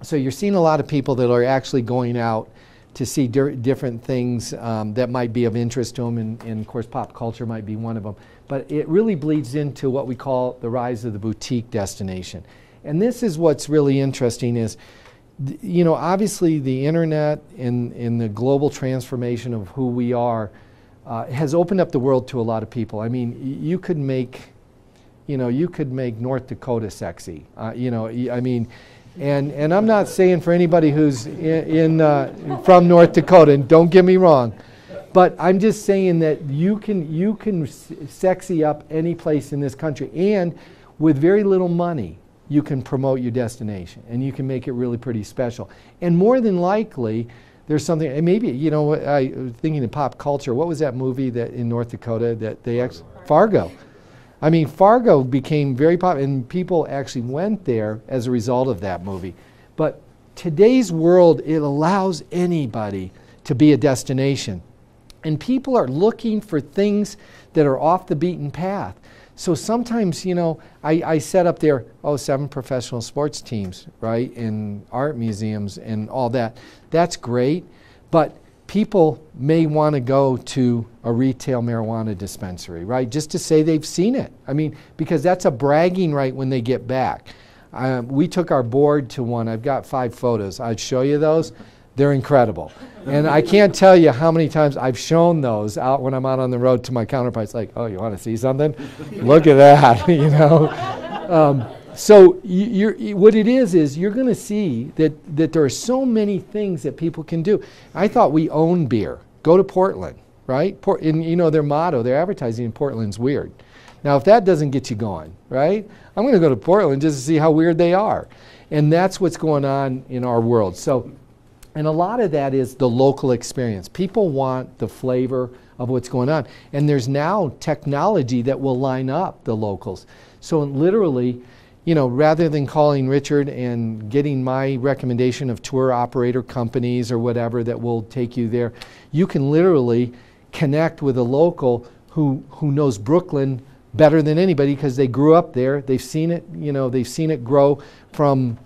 So you're seeing a lot of people that are actually going out to see different things that might be of interest to them, and of course pop culture might be one of them. But it really bleeds into what we call the rise of the boutique destination. And this is what's really interesting is, you know, obviously the internet and the global transformation of who we are has opened up the world to a lot of people. I mean, you could make North Dakota sexy. You know, I mean, and I'm not saying for anybody who's from North Dakota, and don't get me wrong, but I'm just saying that you can sexy up any place in this country, and with very little money, you can promote your destination, and you can make it really pretty special. And more than likely, there's something, and maybe, you know, I was thinking of pop culture. What was that movie that in North Dakota that they actually, Fargo. I mean, Fargo became very popular, and people actually went there as a result of that movie. But today's world, it allows anybody to be a destination. And people are looking for things that are off the beaten path. So sometimes, you know, I set up there, 7 professional sports teams, right, and art museums and all that. That's great, but people may want to go to a retail marijuana dispensary, right, just to say they've seen it. I mean, because that's a bragging right when they get back. We took our board to one. I've got 5 photos. I'd show you those. They're incredible. And I can't tell you how many times I've shown those out when I'm out on the road to my counterparts, like, oh, you want to see something? Look at that, you know. So what it is you're going to see that there are so many things that people can do. I thought we own beer. Go to Portland, right? And you know, their motto, their advertising in Portland's weird. Now, if that doesn't get you going, right, I'm going to go to Portland just to see how weird they are. And that's what's going on in our world. So, and a lot of that is the local experience. People want the flavor of what's going on. And there's now technology that will line up the locals. So literally, you know, rather than calling Richard and getting my recommendation of tour operator companies or whatever that will take you there, you can literally connect with a local who knows Brooklyn better than anybody because they grew up there. They've seen it, you know, they've seen it grow from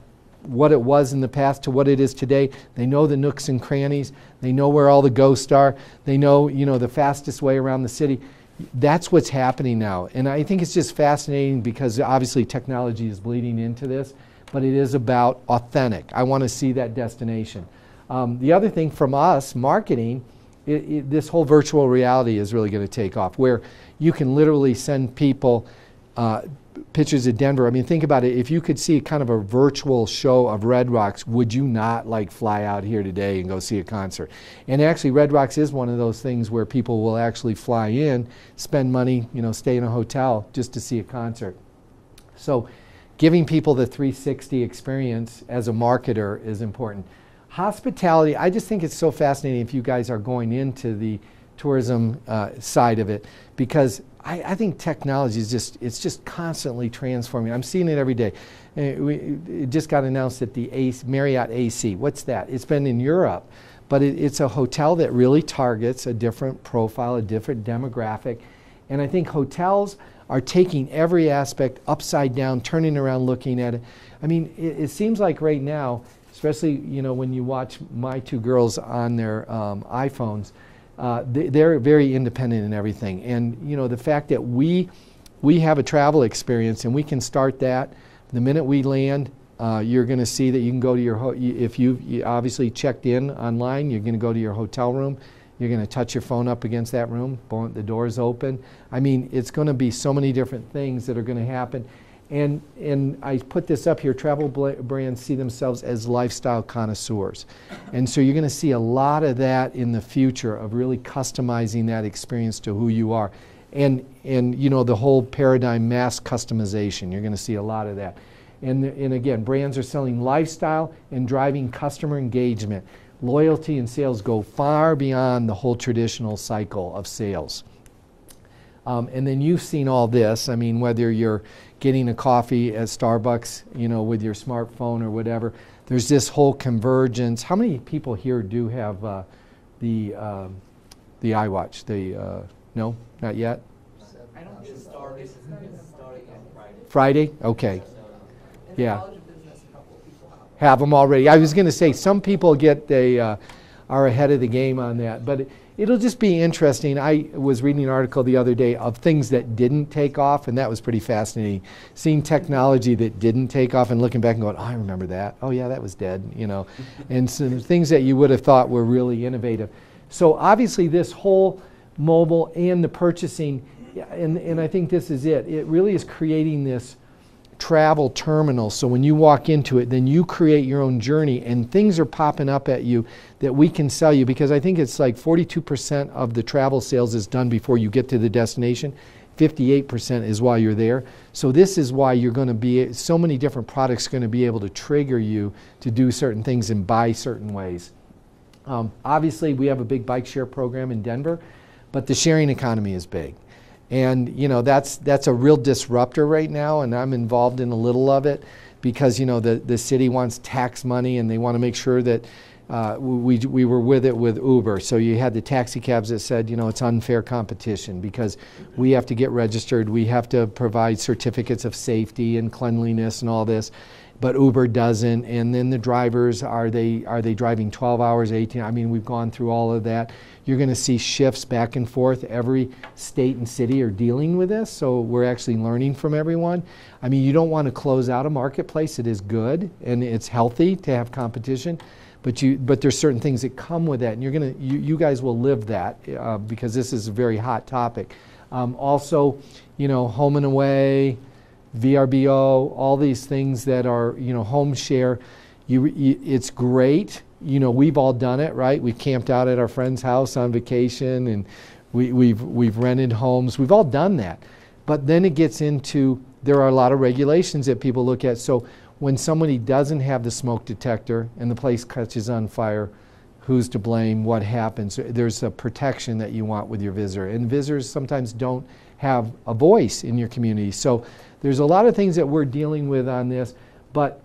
what it was in the past to what it is today. They know the nooks and crannies. They know where all the ghosts are. They know, you know, the fastest way around the city. That's what's happening now. And I think it's just fascinating because obviously technology is bleeding into this, but it is about authentic. I want to see that destination. The other thing from us, marketing, this whole virtual reality is really going to take off, where you can literally send people pictures of Denver. I mean, think about it. If you could see kind of a virtual show of Red Rocks, would you not like fly out here today and go see a concert? And actually, Red Rocks is one of those things where people will actually fly in, spend money, you know, stay in a hotel just to see a concert. So giving people the 360 experience as a marketer is important. Hospitality, I just think it's so fascinating if you guys are going into the tourism side of it, because I think technology is just constantly transforming. I'm seeing it every day. It just got announced at the Marriott AC. What's that? It's been in Europe, but it's a hotel that really targets a different profile, a different demographic. And I think hotels are taking every aspect upside down, turning around, looking at it. I mean, it seems like right now, especially, you know, when you watch my 2 girls on their iPhones, they're very independent in everything. And, you know, the fact that we we have a travel experience, and we can start that the minute we land. You're going to see that you can go to your, if you obviously checked in online, you're going to go to your hotel room. You're going to touch your phone up against that room, boom, the door's open. I mean, it's going to be so many different things that are going to happen. And I put this up here, travel brands see themselves as lifestyle connoisseurs. And so you're going to see a lot of that in the future, of really customizing that experience to who you are. And you know, the whole paradigm, mass customization, you're going to see a lot of that. And again, brands are selling lifestyle and driving customer engagement. Loyalty and sales go far beyond the whole traditional cycle of sales. And then you've seen all this. I mean, whether you're getting a coffee at Starbucks, you know, with your smartphone or whatever, there's this whole convergence. How many people here do have the iWatch? No, not yet. I don't get started. It's starting on Friday? Okay. Yeah. Have them already. I was going to say some people are ahead of the game on that, but it'll just be interesting. I was reading an article the other day of things that didn't take off, and that was pretty fascinating. Seeing technology that didn't take off and looking back and going, oh, I remember that. Oh yeah, that was dead, you know. And some things that you would have thought were really innovative. So obviously this whole mobile and the purchasing, and I think this is it. It really is creating this travel terminal. So when you walk into it, then you create your own journey, and things are popping up at you that we can sell you, because I think it's like 42% of the travel sales is done before you get to the destination. 58% is while you're there. So this is why you're going to be, so many different products are going to be able to trigger you to do certain things and buy certain ways. Obviously, we have a big bike share program in Denver, but the sharing economy is big. And you know, that's a real disruptor right now, and I'm involved in a little of it, because you know, the city wants tax money, and they want to make sure that we were with it with Uber. So you had the taxi cabs that said, you know, it's unfair competition because we have to get registered, we have to provide certificates of safety and cleanliness and all this, but Uber doesn't. And then the drivers, are they driving 12 hours, 18? I mean, we've gone through all of that. You're going to see shifts back and forth. Every state and city are dealing with this, so we're actually learning from everyone. I mean, you don't want to close out a marketplace. It is good and it's healthy to have competition, but there's certain things that come with that, and you guys will live that because this is a very hot topic. Also, you know, home and away, VRBO, all these things that are, you know, home share. It's great. You know, we've all done it, right? We've camped out at our friend's house on vacation, and we've rented homes. We've all done that. But then it gets into, there are a lot of regulations that people look at. So when somebody doesn't have the smoke detector and the place catches on fire, who's to blame? What happens? There's a protection that you want with your visitor. And visitors sometimes don't have a voice in your community. So there's a lot of things that we're dealing with on this, but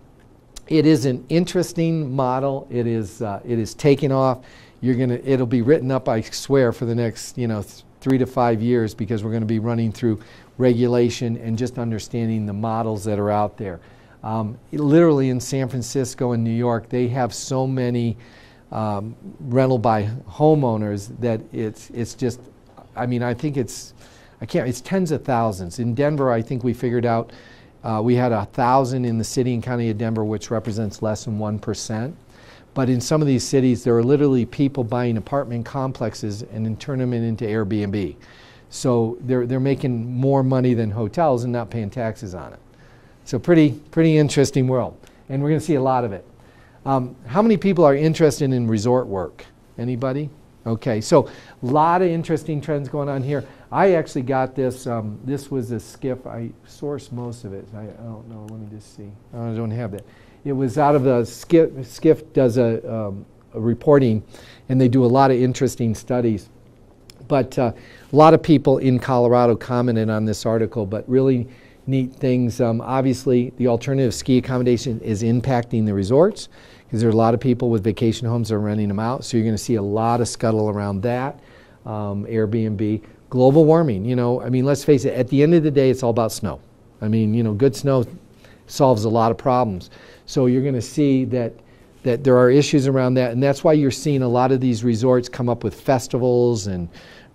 it is an interesting model. It is taking off. It'll be written up, I swear, for the next 3 to 5 years, because we're going to be running through regulation and just understanding the models that are out there. Literally in San Francisco and New York, they have so many rental by homeowners that it's just, I mean, I think it's tens of thousands. In Denver, I think we figured out we had 1,000 in the city and county of Denver, which represents less than 1%. But in some of these cities, there are literally people buying apartment complexes and then turn them into Airbnb. So they're making more money than hotels and not paying taxes on it. So pretty interesting world, and we're going to see a lot of it. How many people are interested in resort work? Anybody? Okay, so a lot of interesting trends going on here. I actually got this. This was a skiff. I sourced most of it. I don't know. Let me just see. I don't have that. It was out of the skiff. Skiff does a reporting, and they do a lot of interesting studies. But a lot of people in Colorado commented on this article, but really neat things. Obviously, the alternative ski accommodation is impacting the resorts, because there are a lot of people with vacation homes that are renting them out. So you're going to see a lot of scuttle around that. Airbnb. Global warming, you know, I mean, let's face it, at the end of the day, it's all about snow. I mean, you know, good snow solves a lot of problems. So you're going to see that there are issues around that, and that's why you're seeing a lot of these resorts come up with festivals and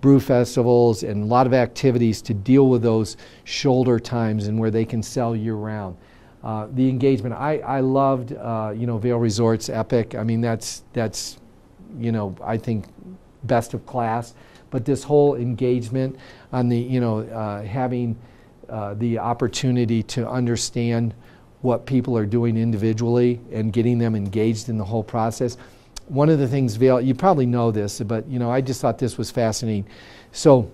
brew festivals and a lot of activities to deal with those shoulder times and where they can sell year round. The engagement, I loved, you know, Vail Resorts Epic. I mean, that's you know, I think best of class. But this whole engagement on the, you know, having the opportunity to understand what people are doing individually and getting them engaged in the whole process. One of the things, Vail, you probably know this, but, you know, I just thought this was fascinating. So,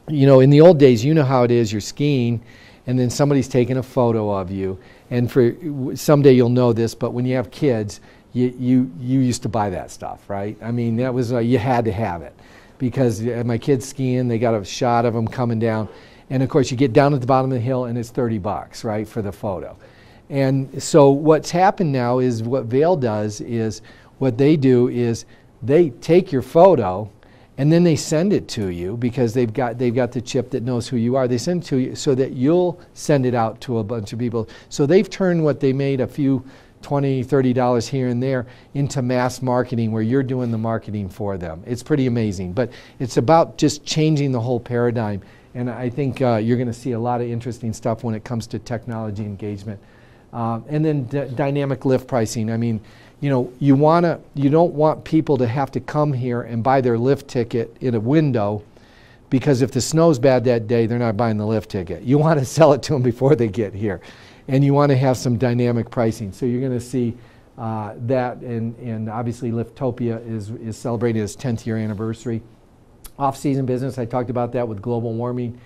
you know, in the old days, you know how it is, you're skiing, and then somebody's taking a photo of you. And for someday you'll know this, but when you have kids, you used to buy that stuff, right? I mean, that was, you had to have it. Because my kids skiing, they got a shot of them coming down. And of course, you get down at the bottom of the hill and it's $30, right, for the photo. And so what's happened now is what Vail does is, what they do is they take your photo and then they send it to you because they've got the chip that knows who you are. They send it to you so that you'll send it out to a bunch of people. So they've turned what they made a few $20, $30 here and there into mass marketing where you're doing the marketing for them. It's pretty amazing. But it's about just changing the whole paradigm. And I think you're going to see a lot of interesting stuff when it comes to technology engagement. And then dynamic lift pricing. I mean, you know, you don't want people to have to come here and buy their lift ticket in a window because if the snow's bad that day, they're not buying the lift ticket. You want to sell it to them before they get here. And you want to have some dynamic pricing. So you're going to see that, and obviously Liftopia is celebrating its 10th year anniversary. Off-season business, I talked about that with global warming.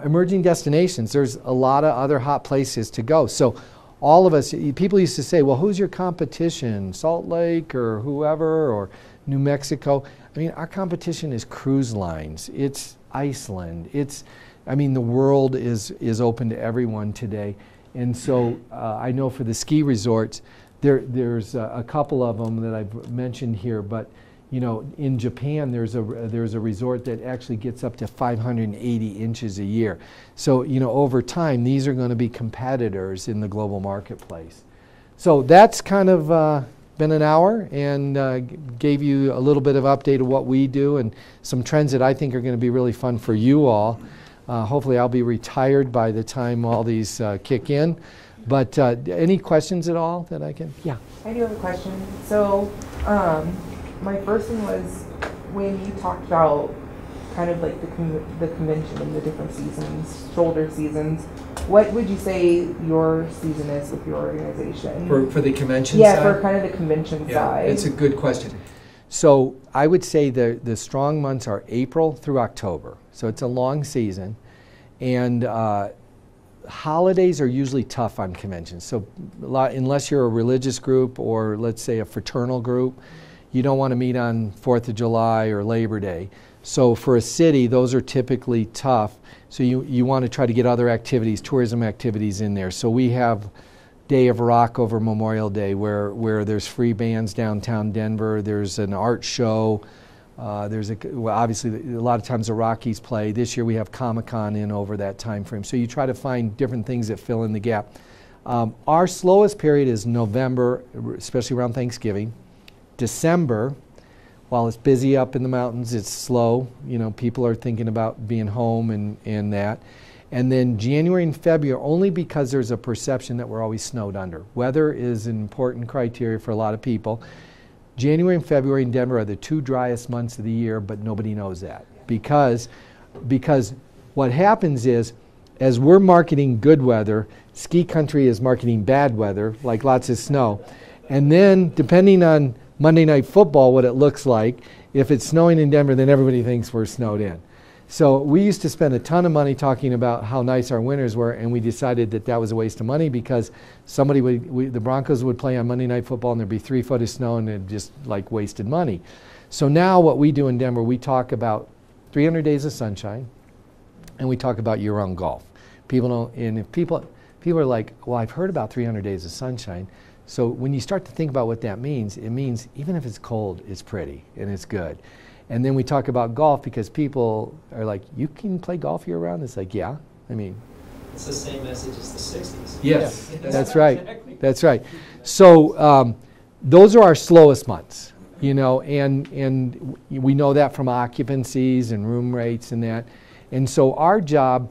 Emerging destinations, there's a lot of other hot places to go. So all of us, people used to say, well, who's your competition? Salt Lake or whoever, or New Mexico? I mean, our competition is cruise lines. It's Iceland. I mean, the world is open to everyone today. And so I know for the ski resorts, there's a couple of them that I've mentioned here, but you know, in Japan, there's a resort that actually gets up to 580 inches a year. So, you know, over time, these are going to be competitors in the global marketplace. So that's kind of been an hour and gave you a little bit of update of what we do and some trends that I think are going to be really fun for you all. Hopefully, I'll be retired by the time all these kick in. But any questions at all that I can? Yeah. I do have a question. So, my first one was when you talked about kind of like the convention and the different seasons, shoulder seasons. What would you say your season is with your organization? For the convention side? Yeah, for kind of the convention side. It's a good question. So I would say the strong months are April through October. So it's a long season. And holidays are usually tough on conventions. So unless you're a religious group or let's say a fraternal group, you don't want to meet on 4th of July or Labor Day. So for a city, those are typically tough. So you want to try to get other activities, tourism activities in there. So we have Day of Rock over Memorial Day where there's free bands downtown Denver. There's an art show. Well, obviously a lot of times the Rockies play. This year we have Comic-Con in over that time frame. So you try to find different things that fill in the gap. Our slowest period is November, especially around Thanksgiving. December, while it's busy up in the mountains, it's slow. You know, people are thinking about being home and that. And then January and February, only because there's a perception that we're always snowed under. Weather is an important criteria for a lot of people. January and February in Denver are the two driest months of the year, but nobody knows that. Because what happens is, as we're marketing good weather, ski country is marketing bad weather, like lots of snow. And then, depending on Monday Night Football, what it looks like, if it's snowing in Denver, then everybody thinks we're snowed in. So we used to spend a ton of money talking about how nice our winters were, and we decided that that was a waste of money because the Broncos would play on Monday Night Football and there'd be 3 foot of snow and it just like wasted money. So now what we do in Denver, we talk about 300 days of sunshine and we talk about year-round golf. People don't, and if people are like, well, I've heard about 300 days of sunshine. So when you start to think about what that means, it means even if it's cold, it's pretty and it's good. And then we talk about golf because people are like, you can play golf year round? It's like, yeah. I mean, it's the same message as the 60s. Yes, that's right. That's right. So those are our slowest months. You know, and we know that from occupancies and room rates and that. And so our job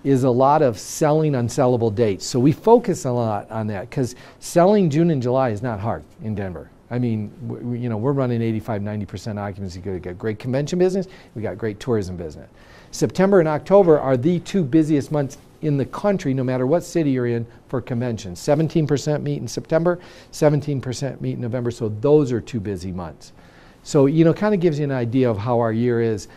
is a lot of selling unsellable dates. So we focus a lot on that because selling June and July is not hard in Denver. I mean, you know, we're running 85, 90% occupancy. We got great convention business. We got great tourism business. September and October are the two busiest months in the country, no matter what city you're in, for conventions. 17% meet in September, 17% meet in November. So those are two busy months. So, you know, kind of gives you an idea of how our year is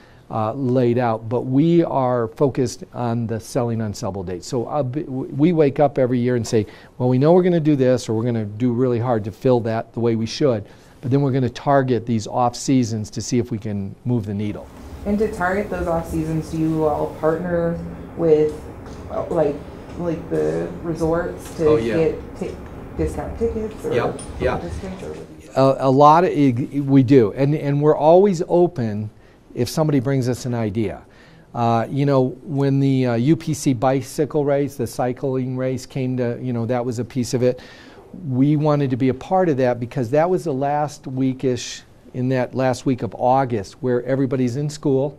laid out, but we are focused on the selling unsellable dates. So we wake up every year and say, well, we know we're going to do this, or we're going to do really hard to fill that the way we should, but then we're going to target these off seasons to see if we can move the needle. And to target those off seasons, do you all partner with like the resorts to get discount tickets or discounts? A lot of we do, and we're always open if somebody brings us an idea. You know, when the UPC bicycle race, the cycling race came to, you know, that was a piece of it. We wanted to be a part of that because that was the last weekish, in that last week of August, where everybody's in school,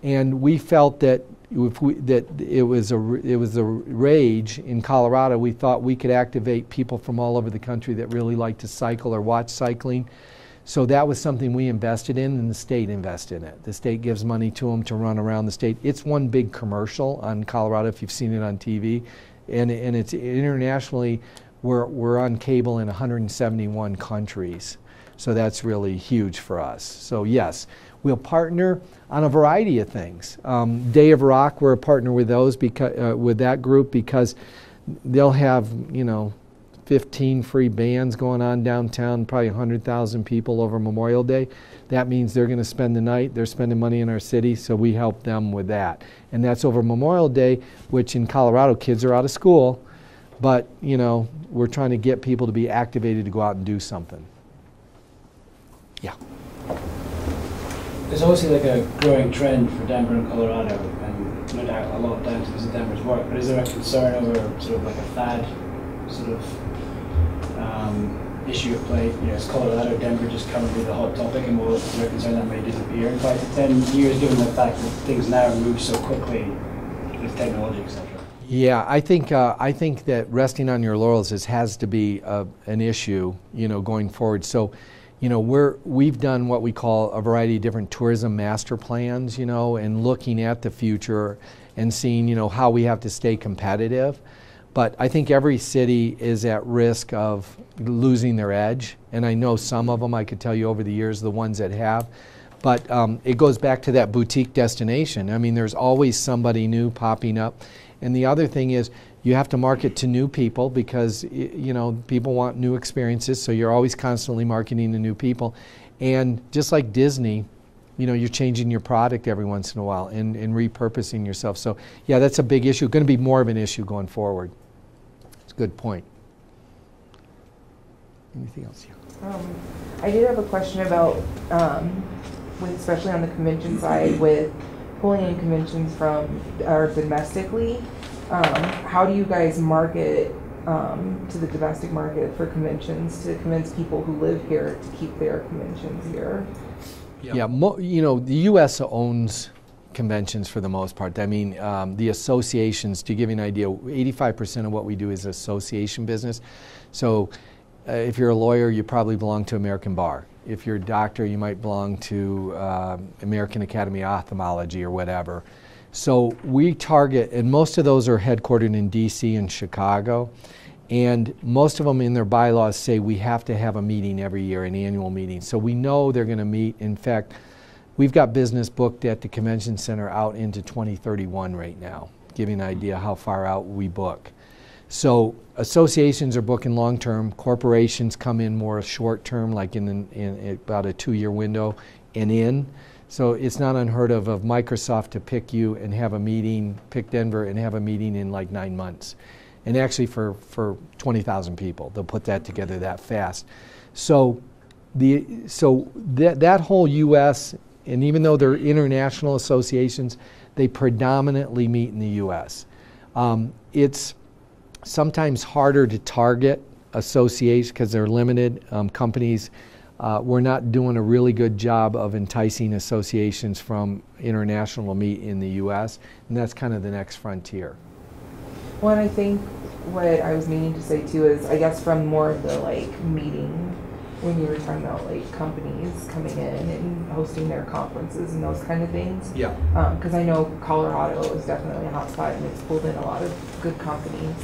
and we felt that it was a rage in Colorado. We thought we could activate people from all over the country that really like to cycle or watch cycling. So that was something we invested in, and the state invested in it. The state gives money to them to run around the state. It's one big commercial on Colorado, if you've seen it on TV, and it's internationally, we're on cable in 171 countries. So that's really huge for us. So yes, we'll partner on a variety of things. Day of Rock, we're a partner with those with that group because they'll have, you know, 15 free bands going on downtown, probably 100,000 people over Memorial Day. That means they're going to spend the night. They're spending money in our city, so we help them with that. And that's over Memorial Day, which in Colorado, kids are out of school, but, you know, we're trying to get people to be activated to go out and do something. Yeah. There's obviously like a growing trend for Denver and Colorado, and no doubt a lot down to this is Denver's work, but is there a concern over sort of like a fad sort of issue at play? You know, is Colorado, Denver just currently the hot topic, and is there a concern that may disappear in 5 to 10 years, given the fact that things now move so quickly with technology, etc.? Yeah, I think that resting on your laurels has to be an issue, you know, going forward. So, you know, we've done what we call a variety of different tourism master plans, you know, and looking at the future and seeing, you know, how we have to stay competitive. But I think every city is at risk of losing their edge, and I know some of them, I could tell you over the years, the ones that have. But it goes back to that boutique destination. I mean, there's always somebody new popping up. And the other thing is, you have to market to new people because, you know, people want new experiences, so you're always constantly marketing to new people. And just like Disney, you know, you're changing your product every once in a while and repurposing yourself. So, yeah, that's a big issue. Going to be more of an issue going forward. It's a good point. Anything else here? I did have a question about, especially on the convention side, with pulling in conventions from or domestically. How do you guys market to the domestic market for conventions to convince people who live here to keep their conventions here? Yeah, you know, the U.S. owns conventions for the most part. I mean, the associations, to give you an idea, 85% of what we do is association business. So if you're a lawyer, you probably belong to American Bar. If you're a doctor, you might belong to American Academy of Ophthalmology or whatever. So we target, and most of those are headquartered in D.C. and Chicago, and most of them in their bylaws say we have to have a meeting every year, an annual meeting. So we know they're going to meet. In fact, we've got business booked at the convention center out into 2031 right now, giving an idea how far out we book. So associations are booking long-term. Corporations come in more short-term, like in about a 2-year window and in. So it's not unheard of Microsoft to pick you and have a meeting, pick Denver and have a meeting in like 9 months. And actually for 20,000 people, they'll put that together that fast. So that whole U.S., and even though they're international associations, they predominantly meet in the U.S. It's sometimes harder to target associations because they're limited companies. we're not doing a really good job of enticing associations from international to meet in the U.S., and that's kind of the next frontier. Well, and I think what I was meaning to say too is, I guess from more of the like meeting, when you were talking about like companies coming in and hosting their conferences and those kind of things. Yeah. Because I know Colorado is definitely a hotspot and it's pulled in a lot of good companies.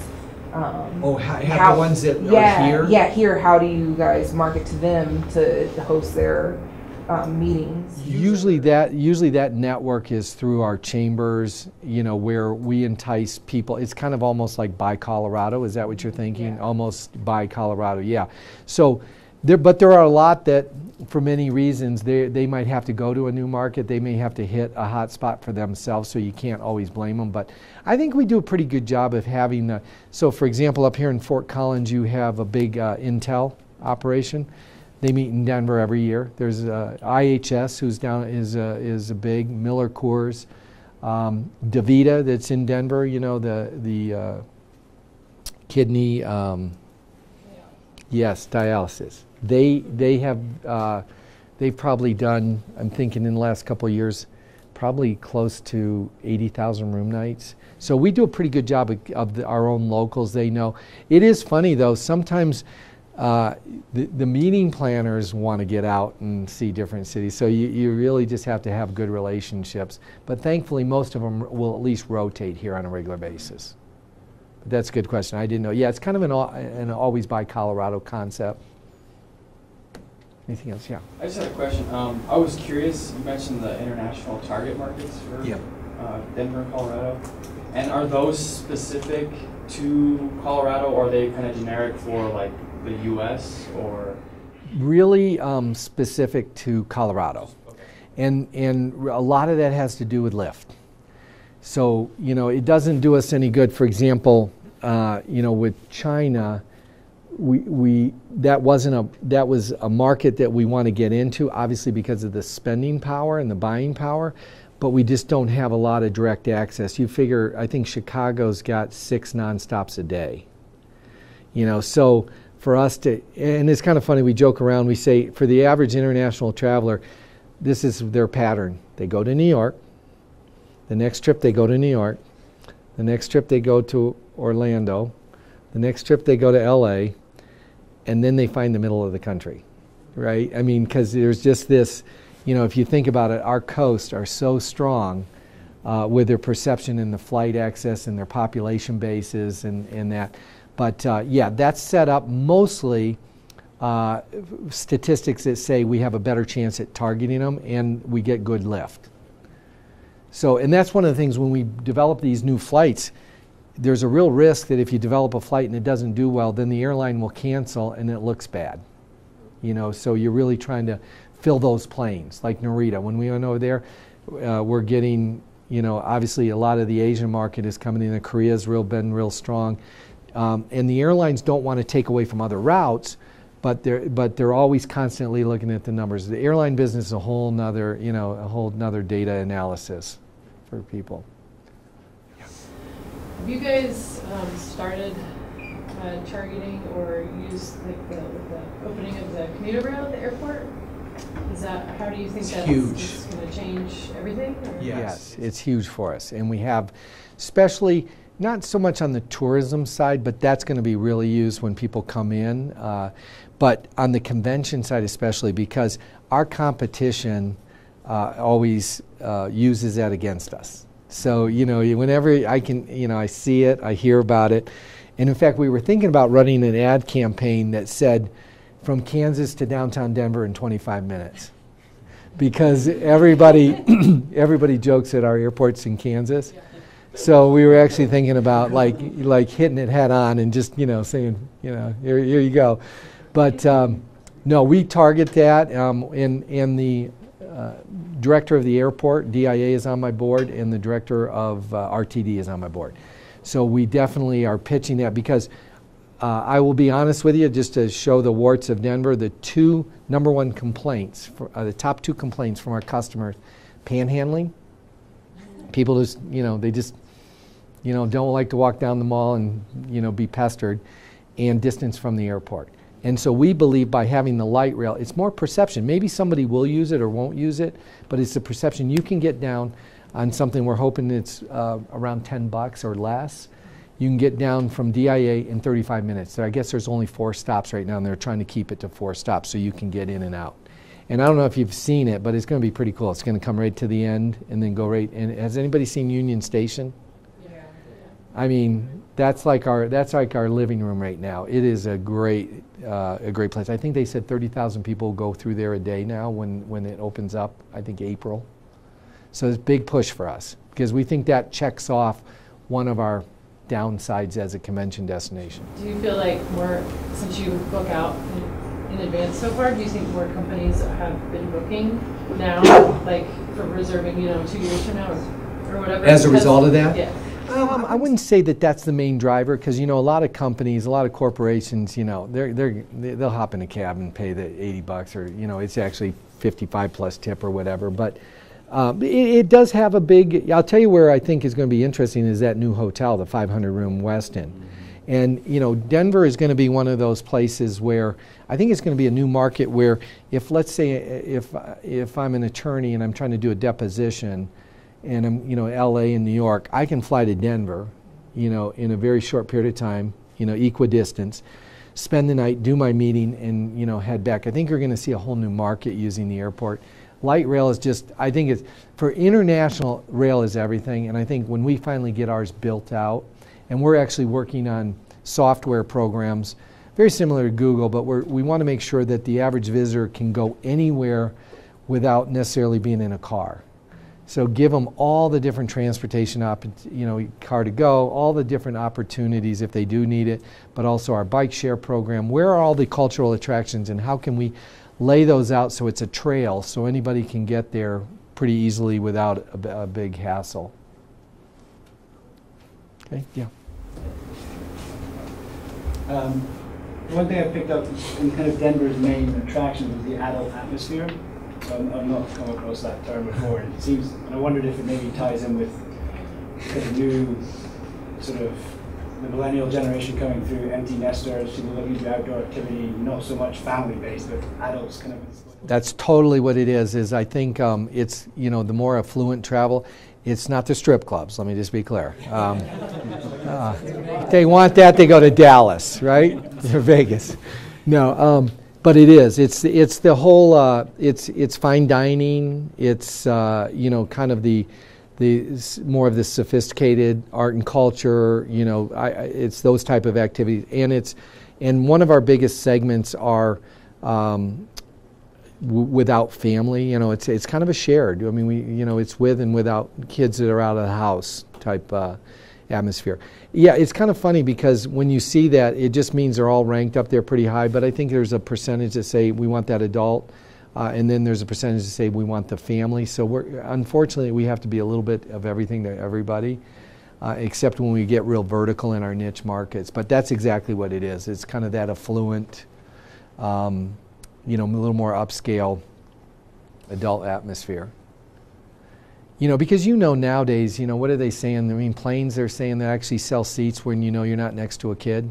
Have the ones that yeah, are here? Yeah, here. How do you guys market to them to host their meetings? Usually that network is through our chambers, you know, where we entice people. It's kind of almost like Buy Colorado. Is that what you're thinking? Yeah. Almost Buy Colorado, yeah. So, there are a lot that, for many reasons, they might have to go to a new market. They may have to hit a hot spot for themselves, so you can't always blame them. But I think we do a pretty good job of having, so for example, up here in Fort Collins, you have a big Intel operation. They meet in Denver every year. There's IHS, who's down, is a big, Miller Coors, DaVita, that's in Denver, you know, the kidney, yes, dialysis. They have, they've probably done, I'm thinking in the last couple of years, probably close to 80,000 room nights. So we do a pretty good job of our own locals. They know. It is funny though, sometimes the meeting planners want to get out and see different cities. So you really just have to have good relationships. But thankfully most of them will at least rotate here on a regular basis. But that's a good question. I didn't know. Yeah, it's kind of an always Buy Colorado concept. Anything else? Yeah. I just had a question. I was curious, you mentioned the international target markets for Denver, Colorado. And are those specific to Colorado, or are they kind of generic for like the U.S. or? Really specific to Colorado. Okay. And a lot of that has to do with lift. So, you know, it doesn't do us any good, for example, you know, with China, that was a market that we want to get into, obviously because of the spending power and the buying power, but we just don't have a lot of direct access. You figure, I think Chicago's got 6 nonstops a day. You know, so for us to, and it's kind of funny, we joke around, we say for the average international traveler, this is their pattern. They go to New York, the next trip they go to New York, the next trip they go to Orlando, the next trip they go to LA, and then they find the middle of the country, right? I mean, because there's just this, you know, if you think about it, our coasts are so strong with their perception and the flight access and their population bases and that. But yeah, that's set up mostly statistics that say we have a better chance at targeting them and we get good lift. So, and that's one of the things when we develop these new flights, there's a real risk that if you develop a flight and it doesn't do well, then the airline will cancel and it looks bad. You know, so you're really trying to fill those planes, like Narita. When we went over there, we're getting, you know, obviously a lot of the Asian market is coming in. Korea's been real strong. And the airlines don't want to take away from other routes, but they're always constantly looking at the numbers. The airline business is a whole nother, you know, a whole nother data analysis for people. Have you guys started targeting or used like the opening of the commuter rail at the airport? Is that, how do you think that's going to change everything? Or? Yes, it's huge for us. And we have, especially, not so much on the tourism side, but that's going to be really used when people come in. But on the convention side especially, because our competition always uses that against us. So, you know, whenever I can, you know, I see it, I hear about it. And in fact, we were thinking about running an ad campaign that said, from Kansas to downtown Denver in 25 minutes. Because everybody jokes at our airports in Kansas. So we were actually thinking about like hitting it head on and just, you know, saying, you know, here you go. But no, we target that, and the director of the airport, DIA, is on my board, and the director of RTD is on my board. So we definitely are pitching that because I will be honest with you, just to show the warts of Denver, the number one complaints, the top 2 complaints from our customers, panhandling. People just, you know, they just, you know, don't like to walk down the mall and, you know, be pestered, and distance from the airport. And so we believe by having the light rail, it's more perception. Maybe somebody will use it or won't use it, but it's the perception. You can get down on something, we're hoping it's around $10 or less. You can get down from DIA in 35 minutes. So I guess there's only 4 stops right now, and they're trying to keep it to 4 stops so you can get in and out. And I don't know if you've seen it, but it's going to be pretty cool. It's going to come right to the end and then go right. And has anybody seen Union Station? Yeah. I mean, that's like our living room right now. It is a great place. I think they said 30,000 people go through there a day now when it opens up. I think April. So it's a big push for us because we think that checks off one of our downsides as a convention destination. Do you feel like since you book out in advance so far, do you think more companies have been booking now, like for reserving, 2 years from now or whatever? As a result of that? Yeah. I wouldn't say that that's the main driver because, a lot of companies, a lot of corporations, they'll hop in a cab and pay the $80 or, it's actually 55 plus tip or whatever. But it does have a big, I'll tell you where I think is going to be interesting is that new hotel, the 500-room Westin. And, Denver is going to be one of those places where I think it's going to be a new market where if, let's say, if I'm an attorney and I'm trying to do a deposition and I'm, LA and New York, I can fly to Denver, in a very short period of time, equidistance, spend the night, do my meeting, and, head back. I think you're going to see a whole new market using the airport. Light rail is just, I think it's, for international, rail is everything. And I think when we finally get ours built out, and we're actually working on software programs, very similar to Google, but we want to make sure that the average visitor can go anywhere without necessarily being in a car. So give them all the different transportation, car to go, all the different opportunities if they do need it, but also our bike share program. Where are all the cultural attractions and how can we lay those out so it's a trail so anybody can get there pretty easily without a big hassle. Okay, yeah. One thing I picked up in kind of Denver's main attraction was the adult atmosphere. So I've not come across that term before. It seems, and I wondered if it maybe ties in with kind of new sort of the millennial generation coming through, empty nesters, people looking to do outdoor activity, not so much family-based, but adults kind of. That's totally what it is I think it's, the more affluent travel, it's not the strip clubs, let me just be clear. If they want that, they go to Dallas, right? Or Vegas. No, but it is. It's the whole, it's fine dining, it's, kind of the more of the sophisticated art and culture, it's those type of activities. And one of our biggest segments are without family, it's kind of a shared. I mean, it's with and without kids that are out of the house type atmosphere. Yeah, it's kind of funny because when you see that, it just means they're all ranked up there pretty high. But I think there's a percentage that say we want that adult, and then there's a percentage that say we want the family. So unfortunately, we have to be a little bit of everything to everybody, except when we get real vertical in our niche markets. But that's exactly what it is. It's kind of that affluent. A little more upscale adult atmosphere. Because nowadays, what are they saying? I mean, planes, they're saying they actually sell seats when you're not next to a kid.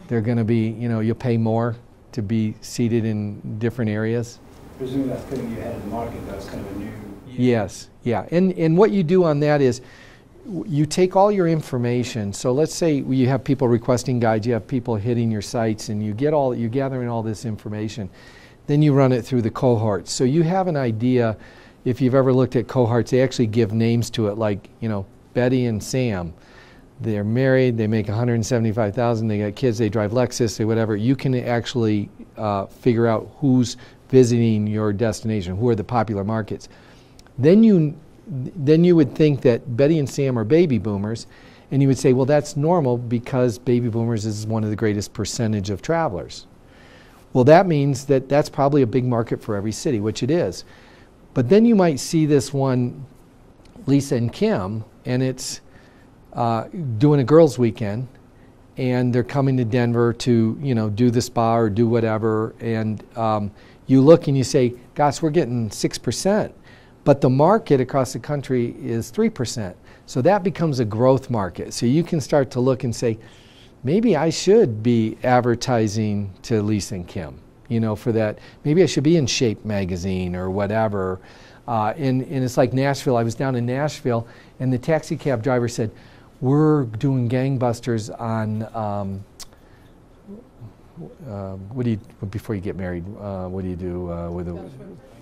They're going to be, you'll pay more to be seated in different areas. Presumably that's putting you ahead of the market, that's kind of a new... Yes, yeah. And what you do on that is you take all your information. So let's say you have people requesting guides, you have people hitting your sites, and you're gathering all this information. Then you run it through the cohorts. So you have an idea. If you've ever looked at cohorts, they actually give names to it, like Betty and Sam. They're married, they make $175,000, they got kids, they drive Lexus, they whatever. You can actually figure out who's visiting your destination, who are the popular markets. Then you would think that Betty and Sam are baby boomers, and you would say, well, that's normal because baby boomers is one of the greatest percentage of travelers. Well, that means that that's probably a big market for every city, which it is. But then you might see this one, Lisa and Kim, and it's doing a girls' weekend, and they're coming to Denver to do the spa or do whatever, and you look and you say, gosh, we're getting 6%. But the market across the country is 3%. So that becomes a growth market. So you can start to look and say, maybe I should be advertising to Lisa and Kim, you know, for that. Maybe I should be in Shape magazine or whatever. And it's like Nashville. I was down in Nashville, and the taxi cab driver said, we're doing gangbusters on, what do you, before you get married, what do you do with a,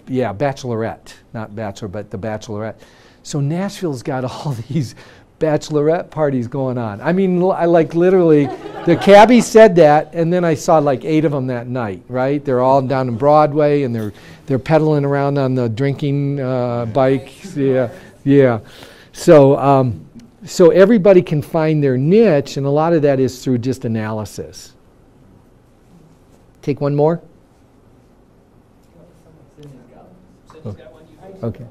yeah, bachelorette, not bachelor, but the bachelorette. So Nashville's got all these bachelorette parties going on. I mean, I like literally, the cabbie said that, and then I saw like 8 of them that night, right? They're all down in Broadway, and they're pedaling around on the drinking bikes. Yeah, yeah. So, so everybody can find their niche, and a lot of that is through just analysis. Take one more. Okay.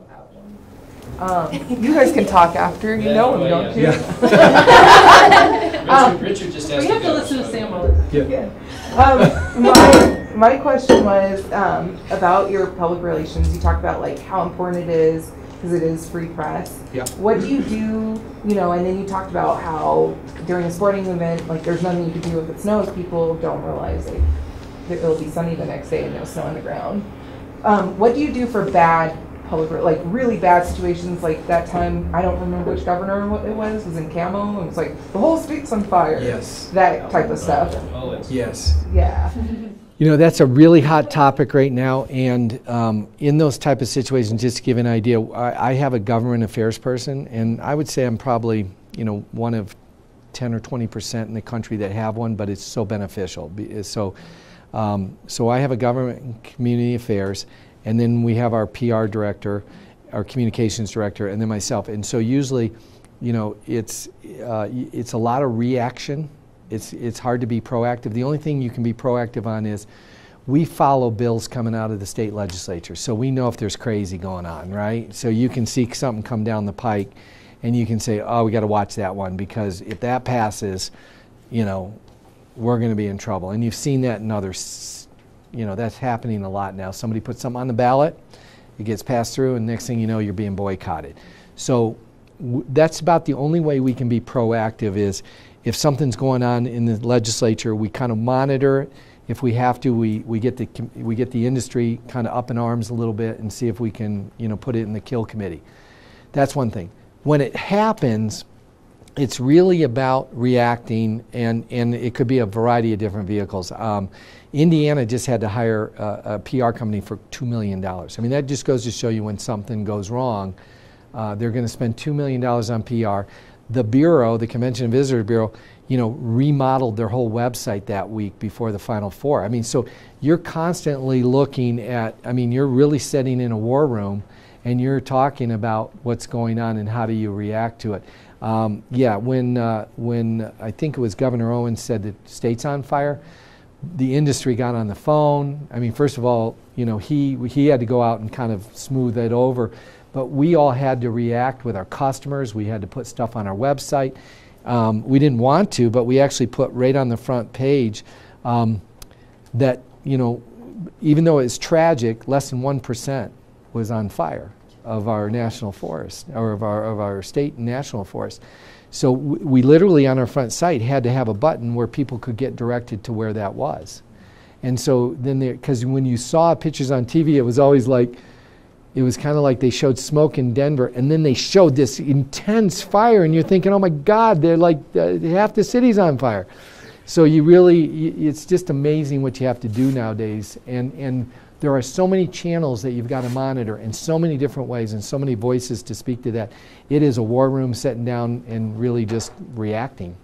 You guys can talk after, you know him, don't you? Yeah. Richard just asked. We have to listen to Sam all the time. Yeah. My question was about your public relations. You talked about like how important it is because it is free press. Yeah. What do you do, you know, and then you talked about how during a sporting event, like there's nothing you can do if it snows. People don't realize like it'll be sunny the next day and no snow on the ground. What do you do for bad public, like really bad situations? Like that time, I don't remember which governor it was in camo, and it's like the whole state's on fire. Yes. That type of stuff. Yes. Yeah. You know, that's a really hot topic right now, and in those type of situations, just to give an idea, I have a government affairs person, and I would say I'm probably, you know, one of 10 or 20% in the country that have one, but it's so beneficial. So I have a government and community affairs, and then we have our PR director, our communications director, and then myself. And so usually, you know, it's a lot of reaction. It's hard to be proactive. The only thing you can be proactive on is we follow bills coming out of the state legislature. So we know if there's crazy going on, right? So you can see something come down the pike and you can say, oh, we got to watch that one, because if that passes, you know, we're going to be in trouble. And you've seen that in others. You know, that's happening a lot now. Somebody puts something on the ballot, it gets passed through, and next thing you know, you're being boycotted. So that's about the only way we can be proactive is if something's going on in the legislature, we kind of monitor it. If we have to, we get the industry kind of up in arms a little bit and see if we can, you know, put it in the kill committee. That's one thing. When it happens, it's really about reacting, and it could be a variety of different vehicles. Indiana just had to hire a PR company for $2 million. I mean, that just goes to show you when something goes wrong, they're going to spend $2 million on PR. The Bureau, the Convention and Visitor Bureau, you know, remodeled their whole website that week before the Final Four. I mean, so you're constantly looking at, I mean, you're really sitting in a war room and you're talking about what's going on and how do you react to it. Yeah, when I think it was Governor Owens said the state's on fire, the industry got on the phone. I mean, first of all, you know, he had to go out and kind of smooth it over. But we all had to react with our customers. We had to put stuff on our website. We didn't want to, but we actually put right on the front page that, you know, even though it's tragic, less than 1% was on fire of our national forest, or of our state and national forest. So we literally on our front site had to have a button where people could get directed to where that was. And so then, because when you saw pictures on TV, it was always like, it was kind of like they showed smoke in Denver, and then they showed this intense fire, and you're thinking, oh my God, they're like, half the city's on fire. So you really, it's just amazing what you have to do nowadays. And there are so many channels that you've got to monitor in so many different ways and so many voices to speak to that. It is a war room sitting down and really just reacting.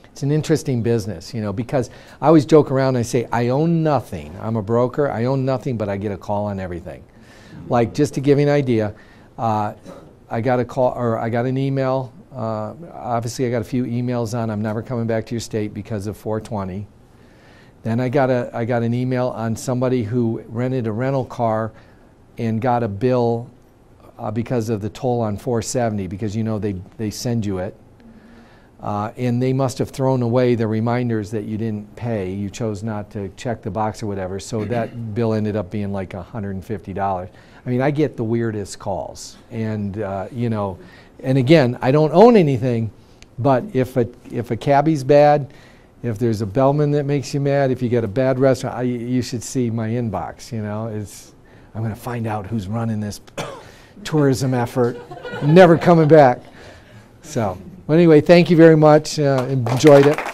It's an interesting business, you know, because I always joke around and I say, I own nothing. I'm a broker, I own nothing, but I get a call on everything. Like, just to give you an idea, I got a call, or I got an email. Obviously, I got a few emails on, I'm never coming back to your state because of 420. Then I got an email on somebody who rented a rental car and got a bill because of the toll on 470, because, you know, they send you it. And they must have thrown away the reminders that you didn't pay. You chose not to check the box or whatever. So that bill ended up being like $150. I mean, I get the weirdest calls. And, you know, and again, I don't own anything, But if a cabbie's bad, if there's a bellman that makes you mad, if you get a bad restaurant, you should see my inbox. You know, I'm going to find out who's running this tourism effort. Never coming back. So, well, anyway, thank you very much. Enjoyed it.